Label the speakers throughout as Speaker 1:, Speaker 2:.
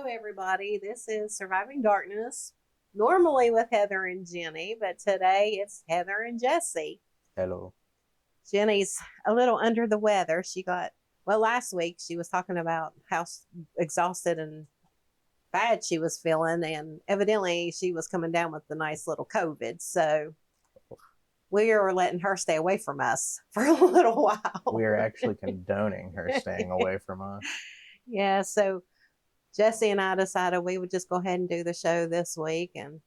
Speaker 1: Hello, everybody. This is Surviving Darkness, normally with Heather and Jenny, but today it's Heather and Jesse.
Speaker 2: Hello.
Speaker 1: Jenny's a little under the weather. Last week she was talking about how exhausted and bad she was feeling, and evidently she was coming down with the nice little COVID. So we are letting her stay away from us for a little while.
Speaker 2: We are actually condoning her staying away from us.
Speaker 1: Yeah, so Jesse and I decided we would just go ahead and do the show this week. And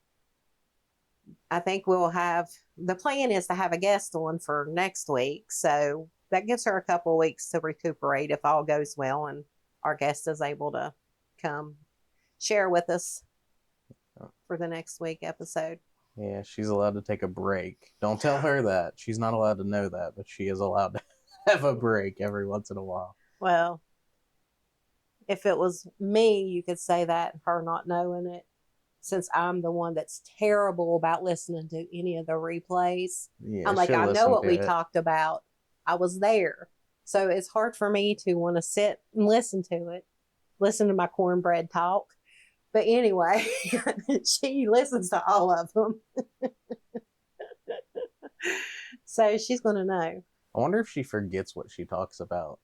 Speaker 1: I think the plan is to have a guest on for next week. So that gives her a couple of weeks to recuperate if all goes well and our guest is able to come share with us for the next week episode.
Speaker 2: Yeah, she's allowed to take a break. Don't tell her that. She's not allowed to know that, but she is allowed to have a break every once in a while.
Speaker 1: Well, if it was me, you could say that, her not knowing it, since I'm the one that's terrible about listening to any of the replays.
Speaker 2: Yeah,
Speaker 1: I'm like, I know what we talked about. I was there. So it's hard for me to want to sit and listen to it, listen to my cornbread talk. But anyway, she listens to all of them. So she's going to know.
Speaker 2: I wonder if she forgets what she talks about,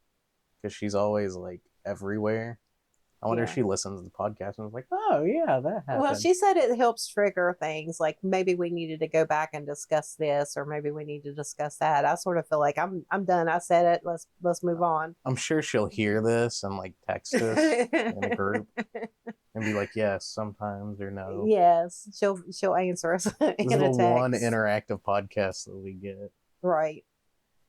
Speaker 2: because she's always like everywhere. I wonder if she listens to the podcast and is like, oh yeah, that happened.
Speaker 1: Well, she said it helps trigger things, like maybe we needed to go back and discuss this, or maybe we need to discuss that. I sort of feel like I'm done. I said it. Let's move on.
Speaker 2: I'm sure she'll hear this and like text us in a group and be like, yes, sometimes, or no.
Speaker 1: Yes, she'll answer us in a text.
Speaker 2: This is the one interactive podcast that we get.
Speaker 1: Right.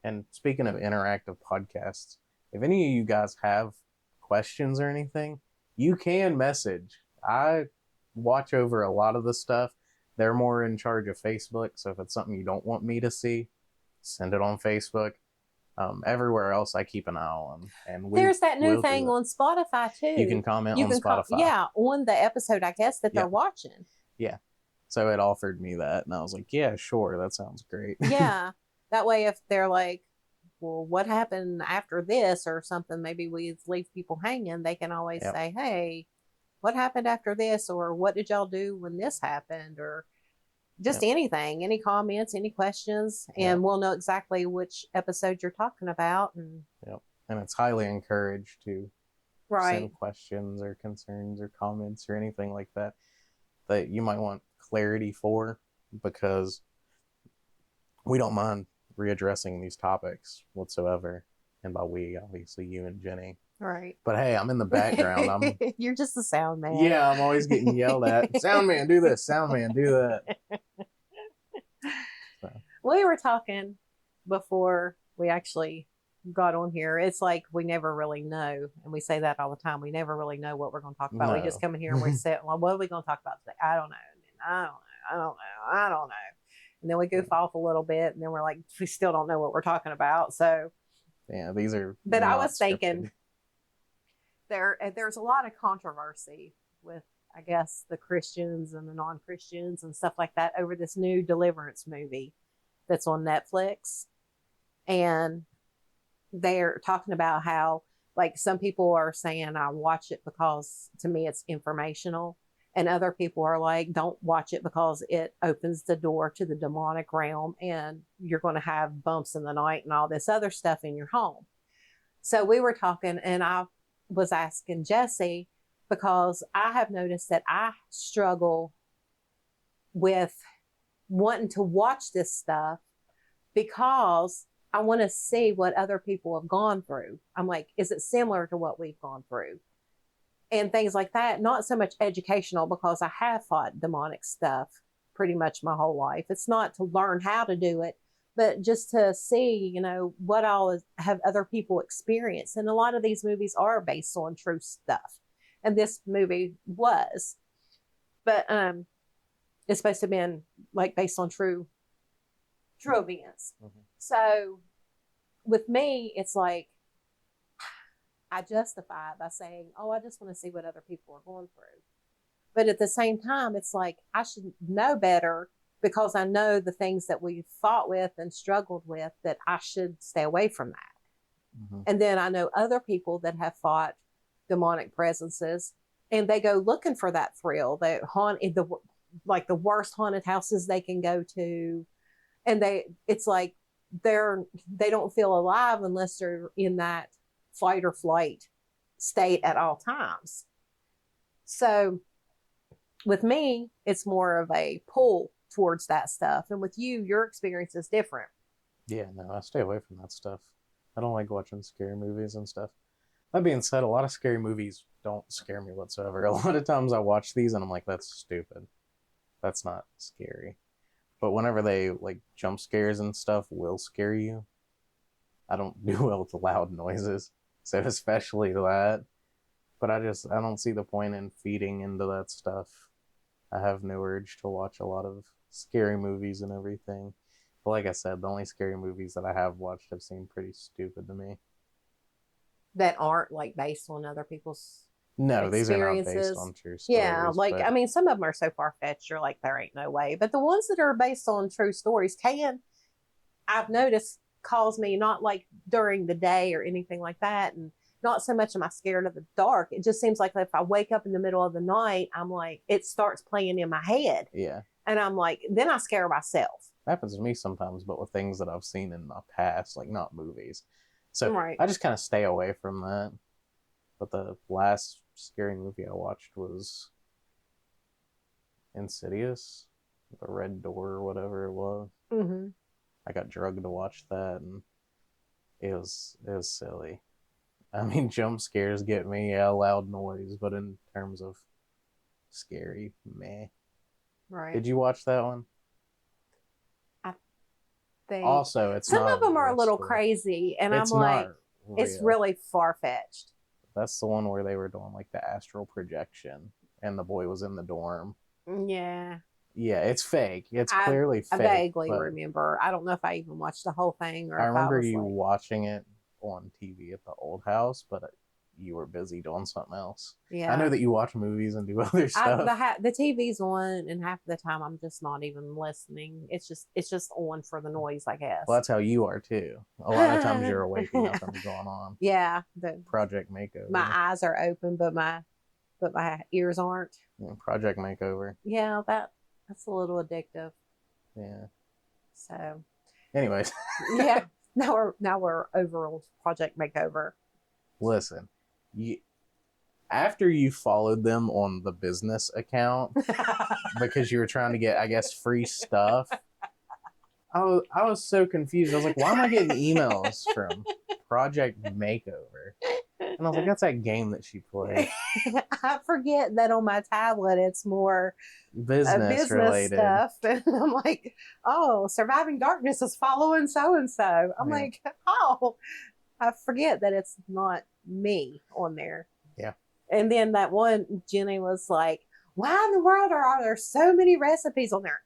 Speaker 2: And speaking of interactive podcasts, if any of you guys have questions or anything, you can message. I watch over a lot of the stuff. They're more in charge of Facebook, so if it's something you don't want me to see, send it on Facebook. Everywhere else, I keep an eye on. And
Speaker 1: there's that new thing on Spotify too.
Speaker 2: You can comment on Spotify.
Speaker 1: On the episode, I guess, that they're watching.
Speaker 2: Yeah. So it offered me that, and I was like, yeah, sure, that sounds great.
Speaker 1: Yeah. That way, if they're like, well, what happened after this or something, maybe we leave people hanging, they can always say, hey, what happened after this, or what did y'all do when this happened, or just anything, any comments, any questions, and we'll know exactly which episode you're talking about. And
Speaker 2: it's highly encouraged to send questions or concerns or comments or anything like that you might want clarity for, because we don't mind readdressing these topics whatsoever. And by we, obviously you and Jenny.
Speaker 1: Right.
Speaker 2: But hey, I'm in the background.
Speaker 1: You're just a sound man.
Speaker 2: Yeah, I'm always getting yelled at. Sound man, do this. Sound man, do that. So.
Speaker 1: We were talking before we actually got on here. It's like we never really know. And we say that all the time. We never really know what we're going to talk about. No. We just come in here and we sit, well, what are we going to talk about today? I don't know. I don't know. And then we goof off a little bit, and then we're like, we still don't know what we're talking about. So,
Speaker 2: yeah, these are.
Speaker 1: But I was thinking, there's a lot of controversy with, I guess, the Christians and the non-Christians and stuff like that over this new Deliverance movie that's on Netflix, and they're talking about how, like, some people are saying I watch it because to me it's informational. And other people are like, don't watch it because it opens the door to the demonic realm and you're going to have bumps in the night and all this other stuff in your home. So we were talking, and I was asking Jesse, because I have noticed that I struggle with wanting to watch this stuff because I want to see what other people have gone through. I'm like, is it similar to what we've gone through? And things like that. Not so much educational, because I have fought demonic stuff pretty much my whole life. It's not to learn how to do it, but just to see, what all have other people experienced. And a lot of these movies are based on true stuff. And this movie was. But it's supposed to have been like based on true events. Mm-hmm. So with me, it's like, I justify it by saying, oh, I just want to see what other people are going through. But at the same time, it's like, I should know better, because I know the things that we've fought with and struggled with, that I should stay away from that. Mm-hmm. And then I know other people that have fought demonic presences and they go looking for that thrill. They haunt the like the worst haunted houses they can go to, and it's like they don't feel alive unless they're in that fight or flight state at all times. So with me, it's more of a pull towards that stuff, and with you, your experience is different.
Speaker 2: Yeah, no, I stay away from that stuff. I don't like watching scary movies and stuff. That being said, a lot of scary movies don't scare me whatsoever. A lot of times I watch these and I'm like, that's stupid. That's not scary. But whenever they, like, jump scares and stuff will scare you, I don't do well with loud noises. So especially that. But I don't see the point in feeding into that stuff. I have no urge to watch a lot of scary movies and everything. But like I said, the only scary movies that I have watched have seemed pretty stupid to me.
Speaker 1: That aren't like based on other people's
Speaker 2: No, these are not based on true stories.
Speaker 1: Yeah, like,
Speaker 2: but...
Speaker 1: I mean, some of them are so far-fetched, you're like, there ain't no way. But the ones that are based on true stories I've noticed, cause me not like during the day or anything like that. And not so much am I scared of the dark. It just seems like if I wake up in the middle of the night, I'm like, it starts playing in my head.
Speaker 2: Yeah.
Speaker 1: And I'm like, then I scare myself.
Speaker 2: It happens to me sometimes, but with things that I've seen in my past, like not movies. So
Speaker 1: Right.
Speaker 2: I just kind of stay away from that. But the last scary movie I watched was Insidious, the Red Door or whatever it was.
Speaker 1: Mm-hmm.
Speaker 2: I got drugged to watch that, and it was silly. I mean, jump scares get me, yeah, loud noise, but in terms of scary, meh.
Speaker 1: Right.
Speaker 2: Did you watch that one? Also, it's
Speaker 1: some
Speaker 2: not
Speaker 1: of them are a little
Speaker 2: story.
Speaker 1: Crazy, and
Speaker 2: it's
Speaker 1: I'm like,
Speaker 2: real.
Speaker 1: It's really far-fetched.
Speaker 2: That's the one where they were doing like the astral projection, and the boy was in the dorm.
Speaker 1: Yeah.
Speaker 2: Yeah, it's fake. It's clearly fake.
Speaker 1: I vaguely remember. I don't know if I even watched the whole thing, or
Speaker 2: I remember
Speaker 1: if
Speaker 2: you watching it on TV at the old house, but you were busy doing something else.
Speaker 1: Yeah.
Speaker 2: I know that you watch movies and do other stuff.
Speaker 1: The TV's on, and half the time I'm just not even listening. It's just on for the noise, I guess.
Speaker 2: Well, that's how you are too. A lot of times you're awake and nothing's going on.
Speaker 1: Yeah.
Speaker 2: Project Makeover.
Speaker 1: My eyes are open, but my ears aren't.
Speaker 2: Yeah, Project Makeover.
Speaker 1: Yeah, that's a little addictive.
Speaker 2: Yeah.
Speaker 1: So.
Speaker 2: Anyways.
Speaker 1: Yeah. Now we're over on Project Makeover.
Speaker 2: Listen, after you followed them on the business account because you were trying to get, I guess, free stuff, I was so confused. I was like, why am I getting emails from Project Makeover? And I was like, that's that game that she played.
Speaker 1: I forget that on my tablet it's more business related stuff. And I'm like, oh, Surviving Darkness is following so-and-so. I'm like, oh, I forget that it's not me on there.
Speaker 2: Yeah.
Speaker 1: And then that one, Jenny was like, why in the world are there so many recipes on there?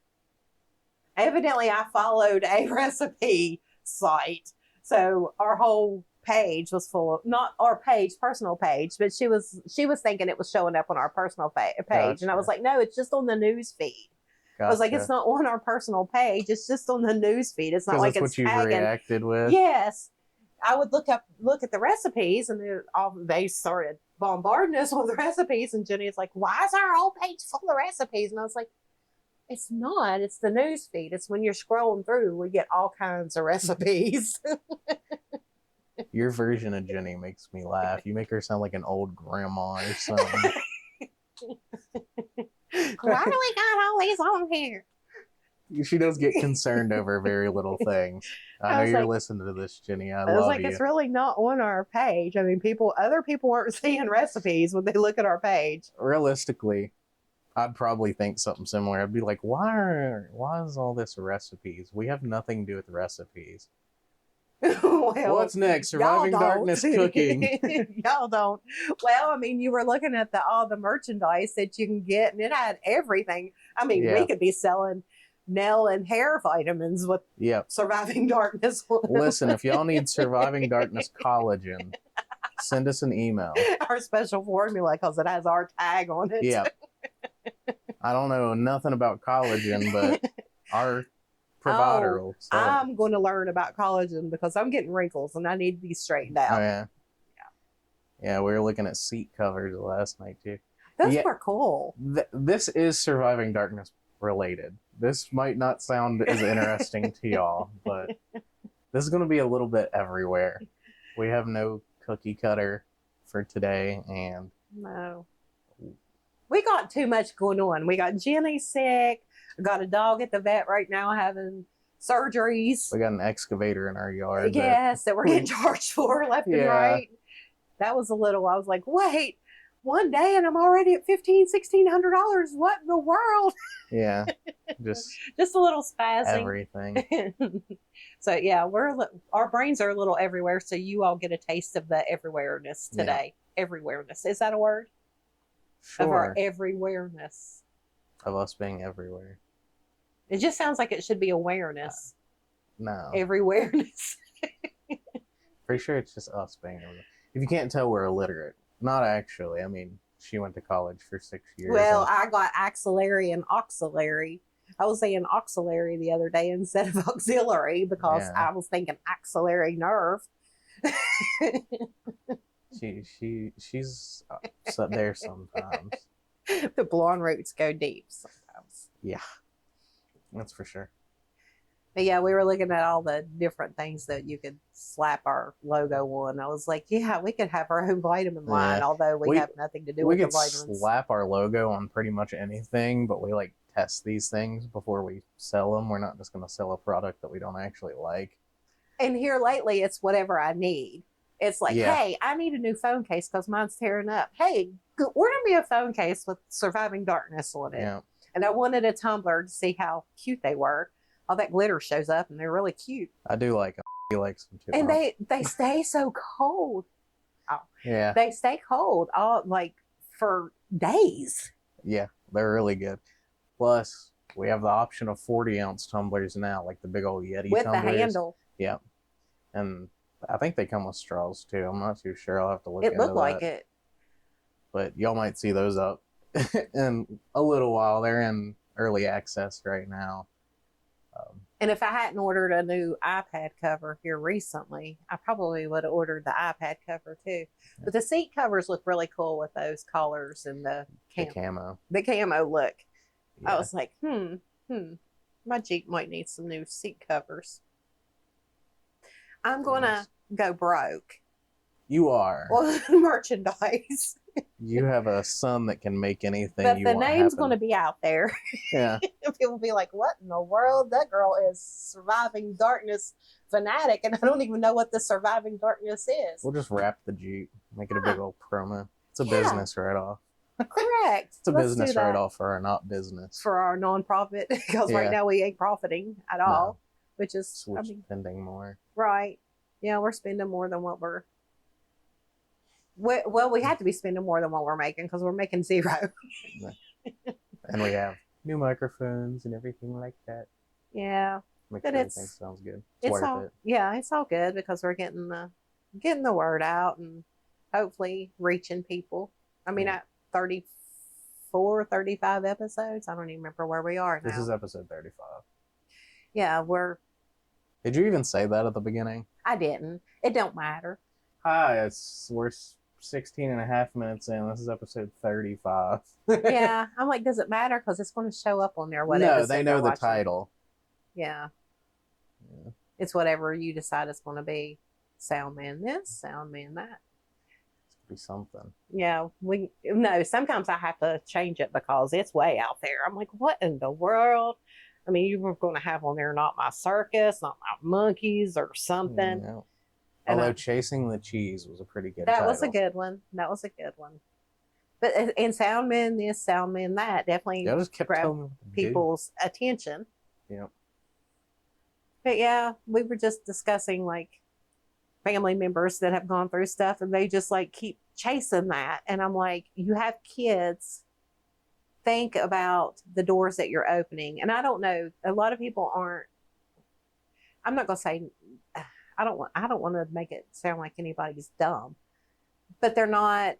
Speaker 1: Evidently, I followed a recipe site. So our whole page was full of, not our personal page, but she was thinking it was showing up on our personal page. Gotcha. And I was like, no, it's just on the news feed. Gotcha. I was like, it's not on our personal page. It's just on the news feed. It's not like it's
Speaker 2: what you've reacted with.
Speaker 1: Yes. I would look at the recipes, and they started bombarding us with recipes. And Jenny's like, why is our whole page full of recipes? And I was like, it's not. It's the news feed. It's when you're scrolling through, we get all kinds of recipes.
Speaker 2: Your version of Jenny makes me laugh. You make her sound like an old grandma or something.
Speaker 1: Why do we got all these on here?
Speaker 2: She does get concerned over very little things. I know you're listening to this, Jenny. I love you.
Speaker 1: It's really not on our page. I mean, other people aren't seeing recipes when they look at our page.
Speaker 2: Realistically, I'd probably think something similar. I'd be like, why is all this recipes? We have nothing to do with recipes.
Speaker 1: Well,
Speaker 2: what's next? Surviving Darkness cooking.
Speaker 1: Y'all don't. Well, I mean, you were looking at all the merchandise that you can get, and it had everything. I mean, we could be selling nail and hair vitamins with Surviving Darkness.
Speaker 2: Listen, if y'all need Surviving Darkness collagen, send us an email.
Speaker 1: Our special formula, because it has our tag on it.
Speaker 2: Yeah. I don't know nothing about collagen, but our provider will sell it.
Speaker 1: I'm going to learn about collagen because I'm getting wrinkles and I need these straightened out.
Speaker 2: Oh, yeah. Yeah, we were looking at seat covers last night, too.
Speaker 1: Those
Speaker 2: Yeah.
Speaker 1: were cool.
Speaker 2: This is Surviving Darkness related. This might not sound as interesting to y'all, but this is going to be a little bit everywhere. We have no cookie cutter for today, and
Speaker 1: No. We got too much going on. We got Jenny sick. I got a dog at the vet right now having surgeries.
Speaker 2: we got an excavator in our yard.
Speaker 1: Yes, that we're getting charged for left and
Speaker 2: Yeah.
Speaker 1: right. That was a little, I was like, wait, one day and I'm already at $1,600. What in the world?
Speaker 2: Yeah, just
Speaker 1: Just a little spazzing.
Speaker 2: everything.
Speaker 1: So yeah, our brains are a little everywhere. So you all get a taste of the everywhereness today. Everywhereness, is that a word? Of our
Speaker 2: Sure.
Speaker 1: everywhereness.
Speaker 2: Of us being everywhere.
Speaker 1: It just sounds like it should be awareness.
Speaker 2: No.
Speaker 1: Everywhereness.
Speaker 2: Pretty sure it's just us being everywhere. If you can't tell, we're illiterate. Not actually. I mean, she went to college for 6 years.
Speaker 1: Well,
Speaker 2: and
Speaker 1: I got axillary and auxiliary. I was saying auxiliary the other day instead of auxiliary because
Speaker 2: Yeah.
Speaker 1: I was thinking axillary nerve.
Speaker 2: she's there sometimes.
Speaker 1: The blonde roots go deep sometimes.
Speaker 2: Yeah, that's for sure.
Speaker 1: But yeah, we were looking at all the different things that you could slap our logo on. I was like, yeah, we could have our own vitamin line,
Speaker 2: Yeah.
Speaker 1: although we have nothing to do with the
Speaker 2: could
Speaker 1: vitamins.
Speaker 2: slap our logo on pretty much anything, but we like test these things before we sell them. We're not just going to sell a product that we don't actually like.
Speaker 1: And here lately, it's whatever I need. It's like,
Speaker 2: Yeah.
Speaker 1: hey, I need a new phone case because mine's tearing up. Hey, order me a phone case with Surviving Darkness on it.
Speaker 2: Yeah,
Speaker 1: And I wanted a tumbler to see how cute they were. All that glitter shows up, and they're really cute.
Speaker 2: I do like them. He likes them too.
Speaker 1: And they stay so cold.
Speaker 2: Yeah,
Speaker 1: They stay cold all like for days.
Speaker 2: yeah, they're really good. Plus, we have the option of 40-ounce tumblers now, like the big old Yeti
Speaker 1: With
Speaker 2: tumblers.
Speaker 1: the handle.
Speaker 2: Yeah, and I think they come with straws too. I'm not too sure. I'll have to look
Speaker 1: It
Speaker 2: into
Speaker 1: looked like
Speaker 2: that.
Speaker 1: it.
Speaker 2: But y'all might see those up in a little while. They're in early access right now.
Speaker 1: And if I hadn't ordered a new iPad cover here recently, I probably would have ordered the iPad cover too. But the seat covers look really cool with those collars and the
Speaker 2: camo.
Speaker 1: the camo look. I
Speaker 2: Yeah.
Speaker 1: was like, my Jeep might need some new seat covers. I'm gonna go broke
Speaker 2: You are.
Speaker 1: on merchandise,
Speaker 2: You have a son that can make anything
Speaker 1: but
Speaker 2: you
Speaker 1: the
Speaker 2: want
Speaker 1: name's
Speaker 2: happen.
Speaker 1: gonna be out there.
Speaker 2: Yeah.
Speaker 1: People will be like, "What in the world? That girl is Surviving Darkness fanatic, and I don't even know what the Surviving Darkness is."
Speaker 2: We'll just wrap the Jeep, make it a
Speaker 1: Huh.
Speaker 2: big old promo. It's a
Speaker 1: Yeah.
Speaker 2: business write-off.
Speaker 1: Correct.
Speaker 2: It's a
Speaker 1: Let's
Speaker 2: business
Speaker 1: do that
Speaker 2: write-off for our not business.
Speaker 1: for our nonprofit because right
Speaker 2: Yeah.
Speaker 1: now we ain't profiting at all, which is,
Speaker 2: Switch spending more.
Speaker 1: right. Yeah, we're spending more than what we're. Well, we have to be spending more than what we're making because we're making zero.
Speaker 2: And we have new microphones and everything like that.
Speaker 1: Yeah,
Speaker 2: Make
Speaker 1: But
Speaker 2: sure
Speaker 1: it's-
Speaker 2: everything sounds good. It's
Speaker 1: it's
Speaker 2: worth
Speaker 1: all
Speaker 2: it.
Speaker 1: yeah, it's all good because we're getting the word out and hopefully reaching people. I mean,
Speaker 2: Yeah.
Speaker 1: at 34, 35 episodes, I don't even remember where we are now.
Speaker 2: This is episode 35.
Speaker 1: Yeah,
Speaker 2: Did you even say that at the beginning?
Speaker 1: I didn't. It don't matter.
Speaker 2: Hi, we're 16 and a half minutes in. This is episode 35.
Speaker 1: Yeah, I'm like, does it matter? Because it's going to show up on there. Whatever.
Speaker 2: No, they know the title.
Speaker 1: Yeah.
Speaker 2: Yeah.
Speaker 1: It's whatever you decide it's going to be. Sound man this, sound man that.
Speaker 2: It's gonna be something.
Speaker 1: Yeah, sometimes I have to change it because it's way out there. I'm like, what in the world? I mean, you were going to have on there not my circus, not my monkeys or something.
Speaker 2: Yeah.
Speaker 1: And
Speaker 2: Although Chasing the Cheese was a pretty good
Speaker 1: that
Speaker 2: title.
Speaker 1: was a good one. That was a good one. But and sound man this, sound man that definitely
Speaker 2: Y'all just kept
Speaker 1: grab
Speaker 2: telling me what to do.
Speaker 1: people's attention.
Speaker 2: Yep.
Speaker 1: But yeah, we were just discussing like family members that have gone through stuff and they just like keep chasing that. And I'm like, you have kids, think about the doors that you're opening. And I don't know, a lot of people aren't, I'm not going to say, I don't want to make it sound like anybody's dumb, but they're not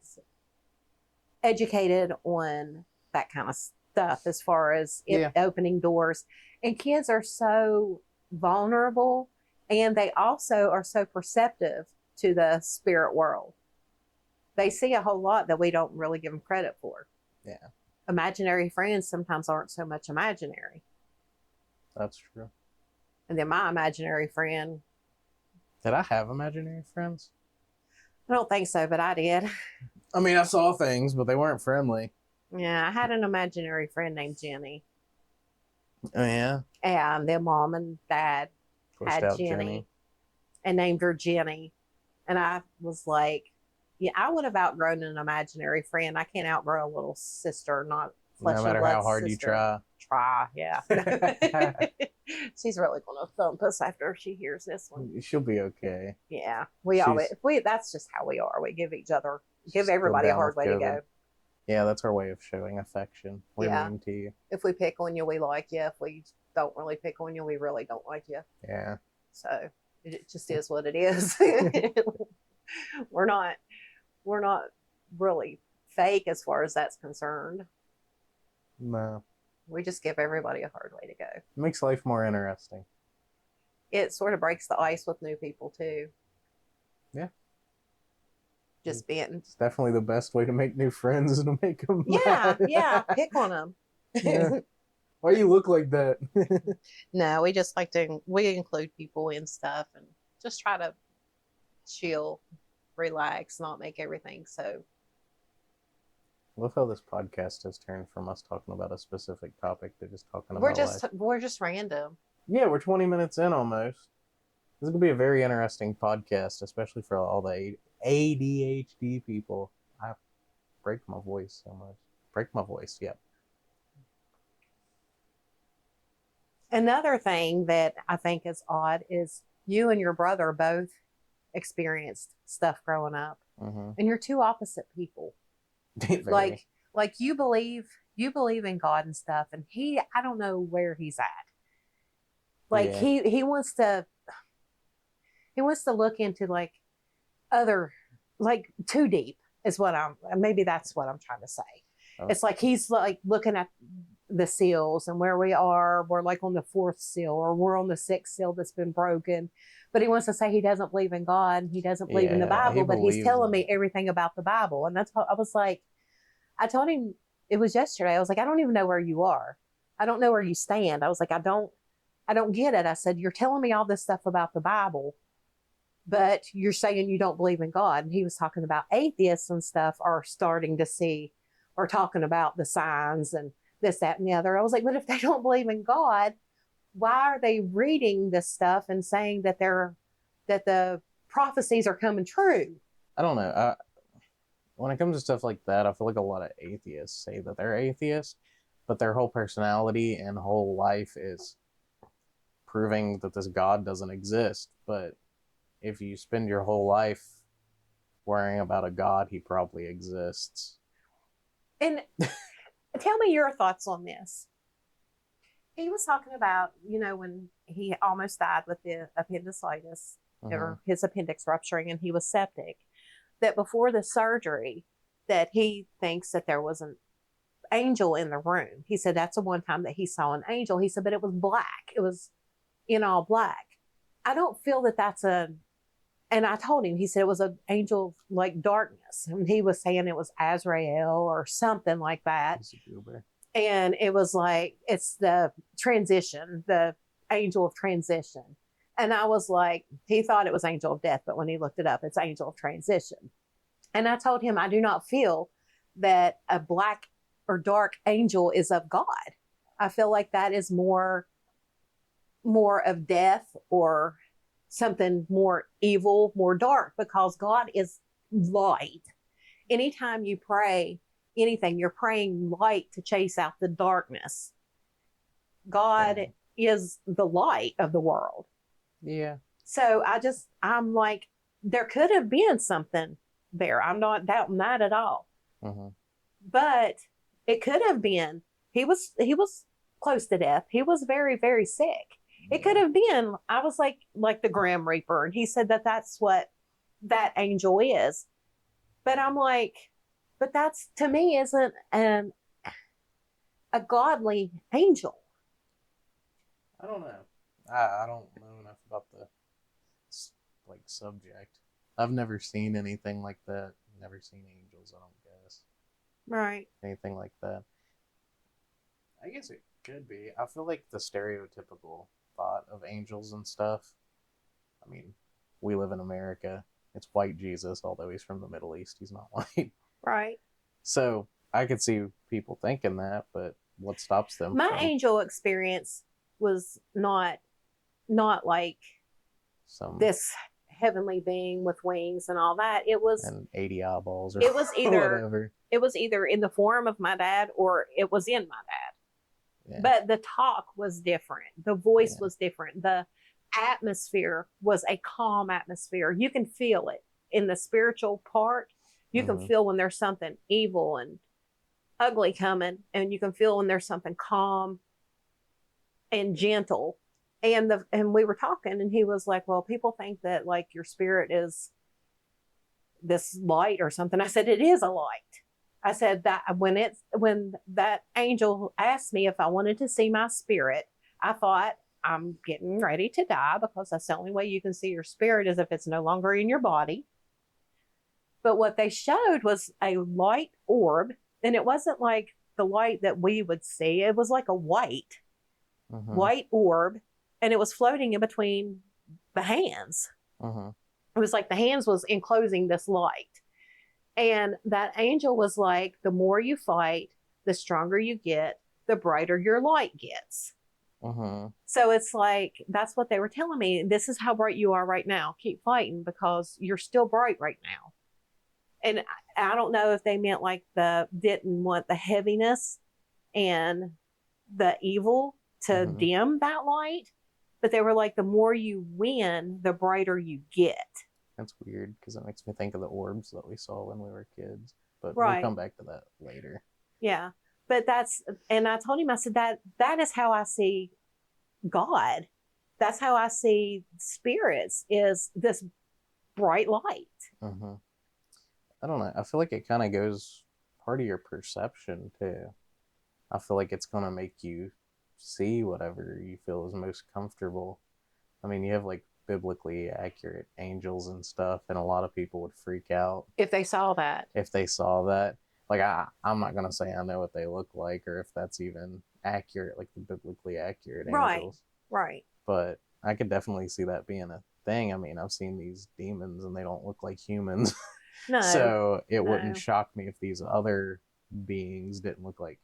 Speaker 1: educated on that kind of stuff as far as opening doors. And kids are so vulnerable, and they also are so perceptive to the spirit world. They see a whole lot that we don't really give them credit for.
Speaker 2: Yeah.
Speaker 1: Imaginary friends sometimes aren't so much imaginary.
Speaker 2: That's true.
Speaker 1: And then my imaginary friend,
Speaker 2: Did I have imaginary friends?
Speaker 1: I don't think so, but I did.
Speaker 2: I mean, I saw things, but they weren't friendly.
Speaker 1: Yeah, I had an imaginary friend named Jenny.
Speaker 2: Oh, yeah?
Speaker 1: And their mom and dad
Speaker 2: Pushed
Speaker 1: had
Speaker 2: out
Speaker 1: Jenny and named her Jenny. And I was like, yeah, I would have outgrown an imaginary friend. I can't outgrow a little sister, not flesh
Speaker 2: No
Speaker 1: and
Speaker 2: matter
Speaker 1: blood
Speaker 2: how hard
Speaker 1: sister.
Speaker 2: you try.
Speaker 1: Try, yeah. She's really gonna thump us after she hears this one.
Speaker 2: She'll be okay.
Speaker 1: Yeah, that's just how we are. We give everybody a hard way to go.
Speaker 2: Yeah, that's our way of showing affection. We're
Speaker 1: Yeah.
Speaker 2: mean to you.
Speaker 1: If we pick on you, we like you. If we don't really pick on you, we really don't like you.
Speaker 2: Yeah.
Speaker 1: So it just is what it is. We're not really fake as far as that's concerned.
Speaker 2: No.
Speaker 1: We just give everybody a hard way to go.
Speaker 2: It makes life more interesting.
Speaker 1: It sort of breaks the ice with new people too.
Speaker 2: Yeah.
Speaker 1: Just being.
Speaker 2: It's definitely the best way to make new friends is to make them
Speaker 1: Yeah,
Speaker 2: mad.
Speaker 1: yeah. Pick on them.
Speaker 2: Yeah. Why you look like that?
Speaker 1: No, we just like to. We include people in stuff and just try to chill, relax, not make everything so.
Speaker 2: I love how this podcast has turned from us talking about a specific topic to just talking about life.
Speaker 1: We're just random.
Speaker 2: Yeah, we're 20 minutes in almost. This is gonna be a very interesting podcast, especially for all the ADHD people. I break my voice so much. Break my voice, yep.
Speaker 1: Another thing that I think is odd is you and your brother both experienced stuff growing up, and you're two opposite people. like you believe in God and stuff, and I don't know where he's at. Like
Speaker 2: yeah.
Speaker 1: he wants to look into like other, like too deep is maybe that's what I'm trying to say. Oh. It's like he's like looking at the seals and where we are. We're like on the 4th seal, or we're on the 6th seal that's been broken. But he wants to say he doesn't believe in God and he doesn't believe in the Bible, but he's telling me everything about the Bible. And that's how I was like, I told him, it was yesterday. I was like, I don't even know where you are. I don't know where you stand. I was like, I don't get it. I said, you're telling me all this stuff about the Bible, but you're saying you don't believe in God. And he was talking about atheists and stuff are starting to see, or talking about the signs and this, that, and the other. I was like, but if they don't believe in God, why are they reading this stuff and saying that the prophecies are coming true?
Speaker 2: I don't know. When it comes to stuff like that, I feel like a lot of atheists say that they're atheists, but their whole personality and whole life is proving that this God doesn't exist. But if you spend your whole life worrying about a God, he probably exists.
Speaker 1: And tell me your thoughts on this. He was talking about, when he almost died with the appendicitis, or his appendix rupturing, and he was septic, that before the surgery, that he thinks that there was an angel in the room. He said that's the one time that he saw an angel. He said, but it was black. It was in all black. I don't feel that that's and I told him, he said it was an angel like darkness. And he was saying it was Azrael or something like that. And it was like, it's the transition, the angel of transition. And I was like, he thought it was angel of death, but when he looked it up, it's angel of transition. And I told him, I do not feel that a black or dark angel is of God. I feel like that is more of death, or something more evil, more dark, because God is light. Anytime you pray anything, you're praying light to chase out the darkness. God is the light of the world.
Speaker 2: Yeah.
Speaker 1: So I'm like, there could have been something there. I'm not doubting that at all. But it could have been. He was close to death. He was very, very sick. It could have been, I was like the Grim Reaper. And he said that that's what that angel is. But I'm like, but that's, to me, isn't a godly angel.
Speaker 2: I don't know. I don't know enough about the subject. I've never seen anything like that. Never seen angels, I don't guess.
Speaker 1: Right.
Speaker 2: anything like that. I guess it could be. I feel like the stereotypical thought of angels and stuff. I mean, we live in America. It's white Jesus, although he's from the Middle East. He's not white.
Speaker 1: Right.
Speaker 2: So I could see people thinking that, but what stops them
Speaker 1: My
Speaker 2: from
Speaker 1: angel experience was not like
Speaker 2: some
Speaker 1: this heavenly being with wings and all that. It was
Speaker 2: and 80 eyeballs or
Speaker 1: it was either
Speaker 2: whatever?
Speaker 1: it was either in the form of my dad or it was in my dad.
Speaker 2: Yeah.
Speaker 1: But the talk was different. The voice
Speaker 2: Yeah.
Speaker 1: was different. The atmosphere was a calm atmosphere. You can feel it in the spiritual part. You can feel when there's something evil and ugly coming, and you can feel when there's something calm and gentle. And we were talking, and he was like, well, people think that like your spirit is this light or something. I said, it is a light. I said that when that angel asked me if I wanted to see my spirit, I thought, I'm getting ready to die, because that's the only way you can see your spirit is if it's no longer in your body. But what they showed was a light orb, and it wasn't like the light that we would see. It was like a white orb, and it was floating in between the hands. It was like the hands was enclosing this light. And that angel was like, the more you fight, the stronger you get, the brighter your light gets. So it's like, that's what they were telling me. This is how bright you are right now. Keep fighting, because you're still bright right now. And I don't know if they meant like didn't want the heaviness and the evil to dim that light. But they were like, the more you win, the brighter you get.
Speaker 2: That's weird, because it makes me think of the orbs that we saw when we were kids. But
Speaker 1: Right.
Speaker 2: we'll come back to that later.
Speaker 1: Yeah. But and I told him, I said, that is how I see God. That's how I see spirits, is this bright light.
Speaker 2: I don't know. I feel like it kind of goes part of your perception, too. I feel like it's going to make you see whatever you feel is most comfortable. I mean, you have like biblically accurate angels and stuff, and a lot of people would freak out
Speaker 1: if they saw that.
Speaker 2: Like, I'm not going to say I know what they look like or if that's even accurate, like the biblically accurate angels.
Speaker 1: Right.
Speaker 2: But I could definitely see that being a thing. I mean, I've seen these demons and they don't look like humans.
Speaker 1: No.
Speaker 2: So it wouldn't shock me if these other beings didn't look like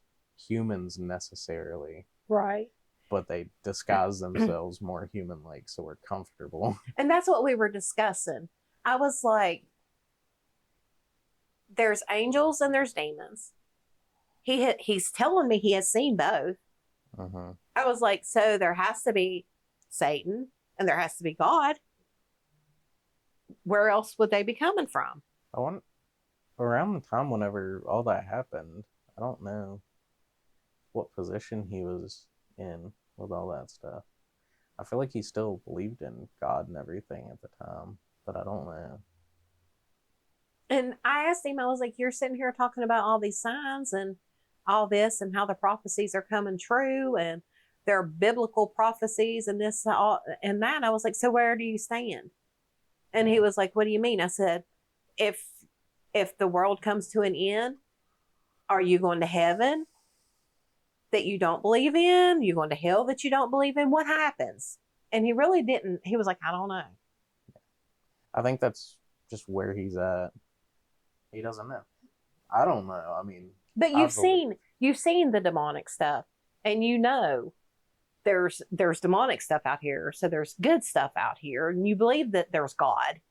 Speaker 2: humans necessarily.
Speaker 1: Right.
Speaker 2: But they disguise themselves more human-like, so we're comfortable.
Speaker 1: And that's what we were discussing. I was like, there's angels and there's demons. He's telling me he has seen both. I was like, so there has to be Satan and there has to be God. Where else would they be coming from?
Speaker 2: Around the time whenever all that happened, I don't know what position he was in with all that stuff. I feel like he still believed in God and everything at the time, but I don't know.
Speaker 1: And I asked him, I was like, you're sitting here talking about all these signs and all this and how the prophecies are coming true and they're biblical prophecies and this and that. I was like, so where do you stand? And he was like, what do you mean? I said, if the world comes to an end, are you going to heaven that you don't believe in? You going to hell that you don't believe in? What happens? And he really didn't. He was like, I don't know.
Speaker 2: I think that's just where he's at. He doesn't know. I don't know. I mean,
Speaker 1: but you've seen the demonic stuff, and you know there's demonic stuff out here, so there's good stuff out here, and you believe that there's God.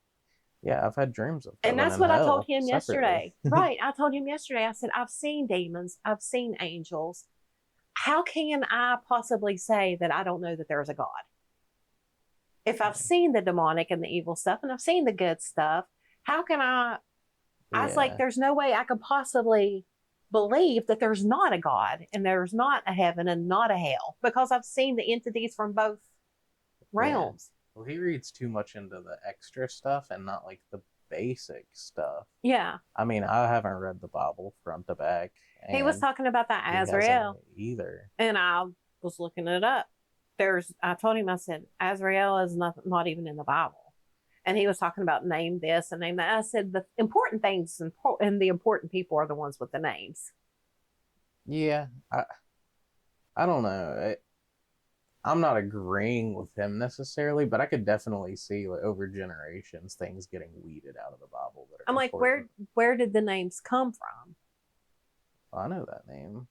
Speaker 2: Yeah, I've had dreams of
Speaker 1: and that's what I told him
Speaker 2: separately.
Speaker 1: yesterday. Right. I told him yesterday, I said, I've seen demons, I've seen angels. How can I possibly say that I don't know that there's a God? If I've seen the demonic and the evil stuff and I've seen the good stuff, how can I was like, there's no way I could possibly believe that there's not a God and there's not a heaven and not a hell, because I've seen the entities from both realms.
Speaker 2: Well, he reads too much into the extra stuff and not like the basic stuff.
Speaker 1: Yeah.
Speaker 2: I mean, I haven't read the Bible front to back.
Speaker 1: He was talking about that Azrael
Speaker 2: either.
Speaker 1: And I was looking it up. I told him, I said, Azrael is not even in the Bible. And he was talking about name this and name that. I said the important things and the important people are the ones with the names.
Speaker 2: Yeah, I don't know. I'm not agreeing with him necessarily, but I could definitely see like over generations things getting weeded out of the Bible. That are
Speaker 1: I'm like,
Speaker 2: important.
Speaker 1: where did the names come from?
Speaker 2: I know that name.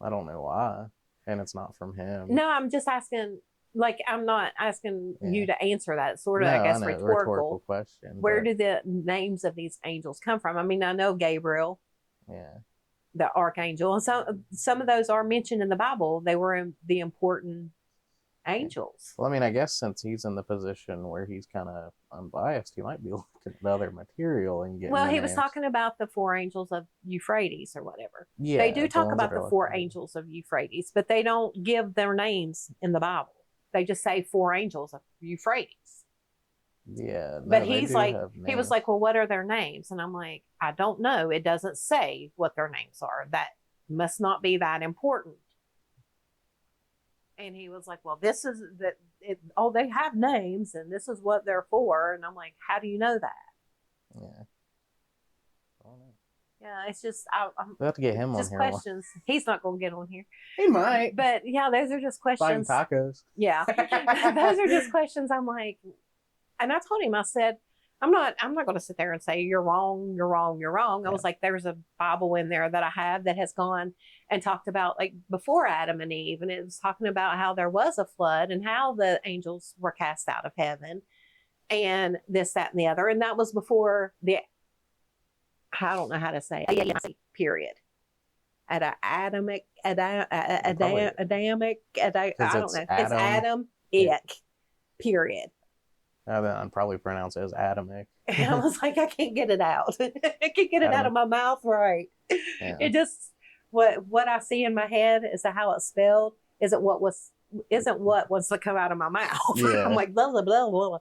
Speaker 2: I don't know why, and it's not from him.
Speaker 1: No, I'm just asking. Like, I'm not asking you to answer that. It's sort of,
Speaker 2: No,
Speaker 1: I guess,
Speaker 2: I know,
Speaker 1: rhetorical
Speaker 2: question.
Speaker 1: Where did the names of these angels come from? I mean, I know Gabriel,
Speaker 2: yeah,
Speaker 1: the archangel, and some of those are mentioned in the Bible. They were the important angels.
Speaker 2: Well, I mean, I guess since he's in the position where he's kind of unbiased, he might be looking at other material and getting.
Speaker 1: Well, he was talking about the 4 angels of Euphrates or whatever.
Speaker 2: Yeah,
Speaker 1: they do talk about the 4 angels of Euphrates, but they don't give their names in the Bible. They just say 4 angels of Euphrates.
Speaker 2: Yeah, no,
Speaker 1: but he's like, he was
Speaker 2: names.
Speaker 1: like, well, what are their names? And I'm like, I don't know. It doesn't say what their names are. That must not be that important. And he was like, well, this is that. Oh, they have names, and this is what they're for. And I'm like, how do you know that?
Speaker 2: Yeah. I don't know.
Speaker 1: Yeah, it's just
Speaker 2: we'll have to get him
Speaker 1: just
Speaker 2: on here.
Speaker 1: questions. He's not going to get on here.
Speaker 2: He might.
Speaker 1: But yeah, those are just questions.
Speaker 2: Buying tacos.
Speaker 1: Yeah, those are just questions. I'm like, and I told him, I said, I'm not going to sit there and say you're wrong, you're wrong, you're wrong. Yeah. I was like, there's a Bible in there that I have that has gone and talked about like before Adam and Eve, and it was talking about how there was a flood and how the angels were cast out of heaven, and this, that, and the other, and that was before the, I don't know how to say it, period. At an Adamic, I don't know. It's Adamic, period.
Speaker 2: Then I'd probably pronounce it as Adamic.
Speaker 1: And I was like, I can't get it out. I can't get it out of my mouth right. Yeah. It just, what I see in my head is how it's spelled isn't what wants to come out of my mouth. Yeah. I'm like, blah, blah, blah, blah.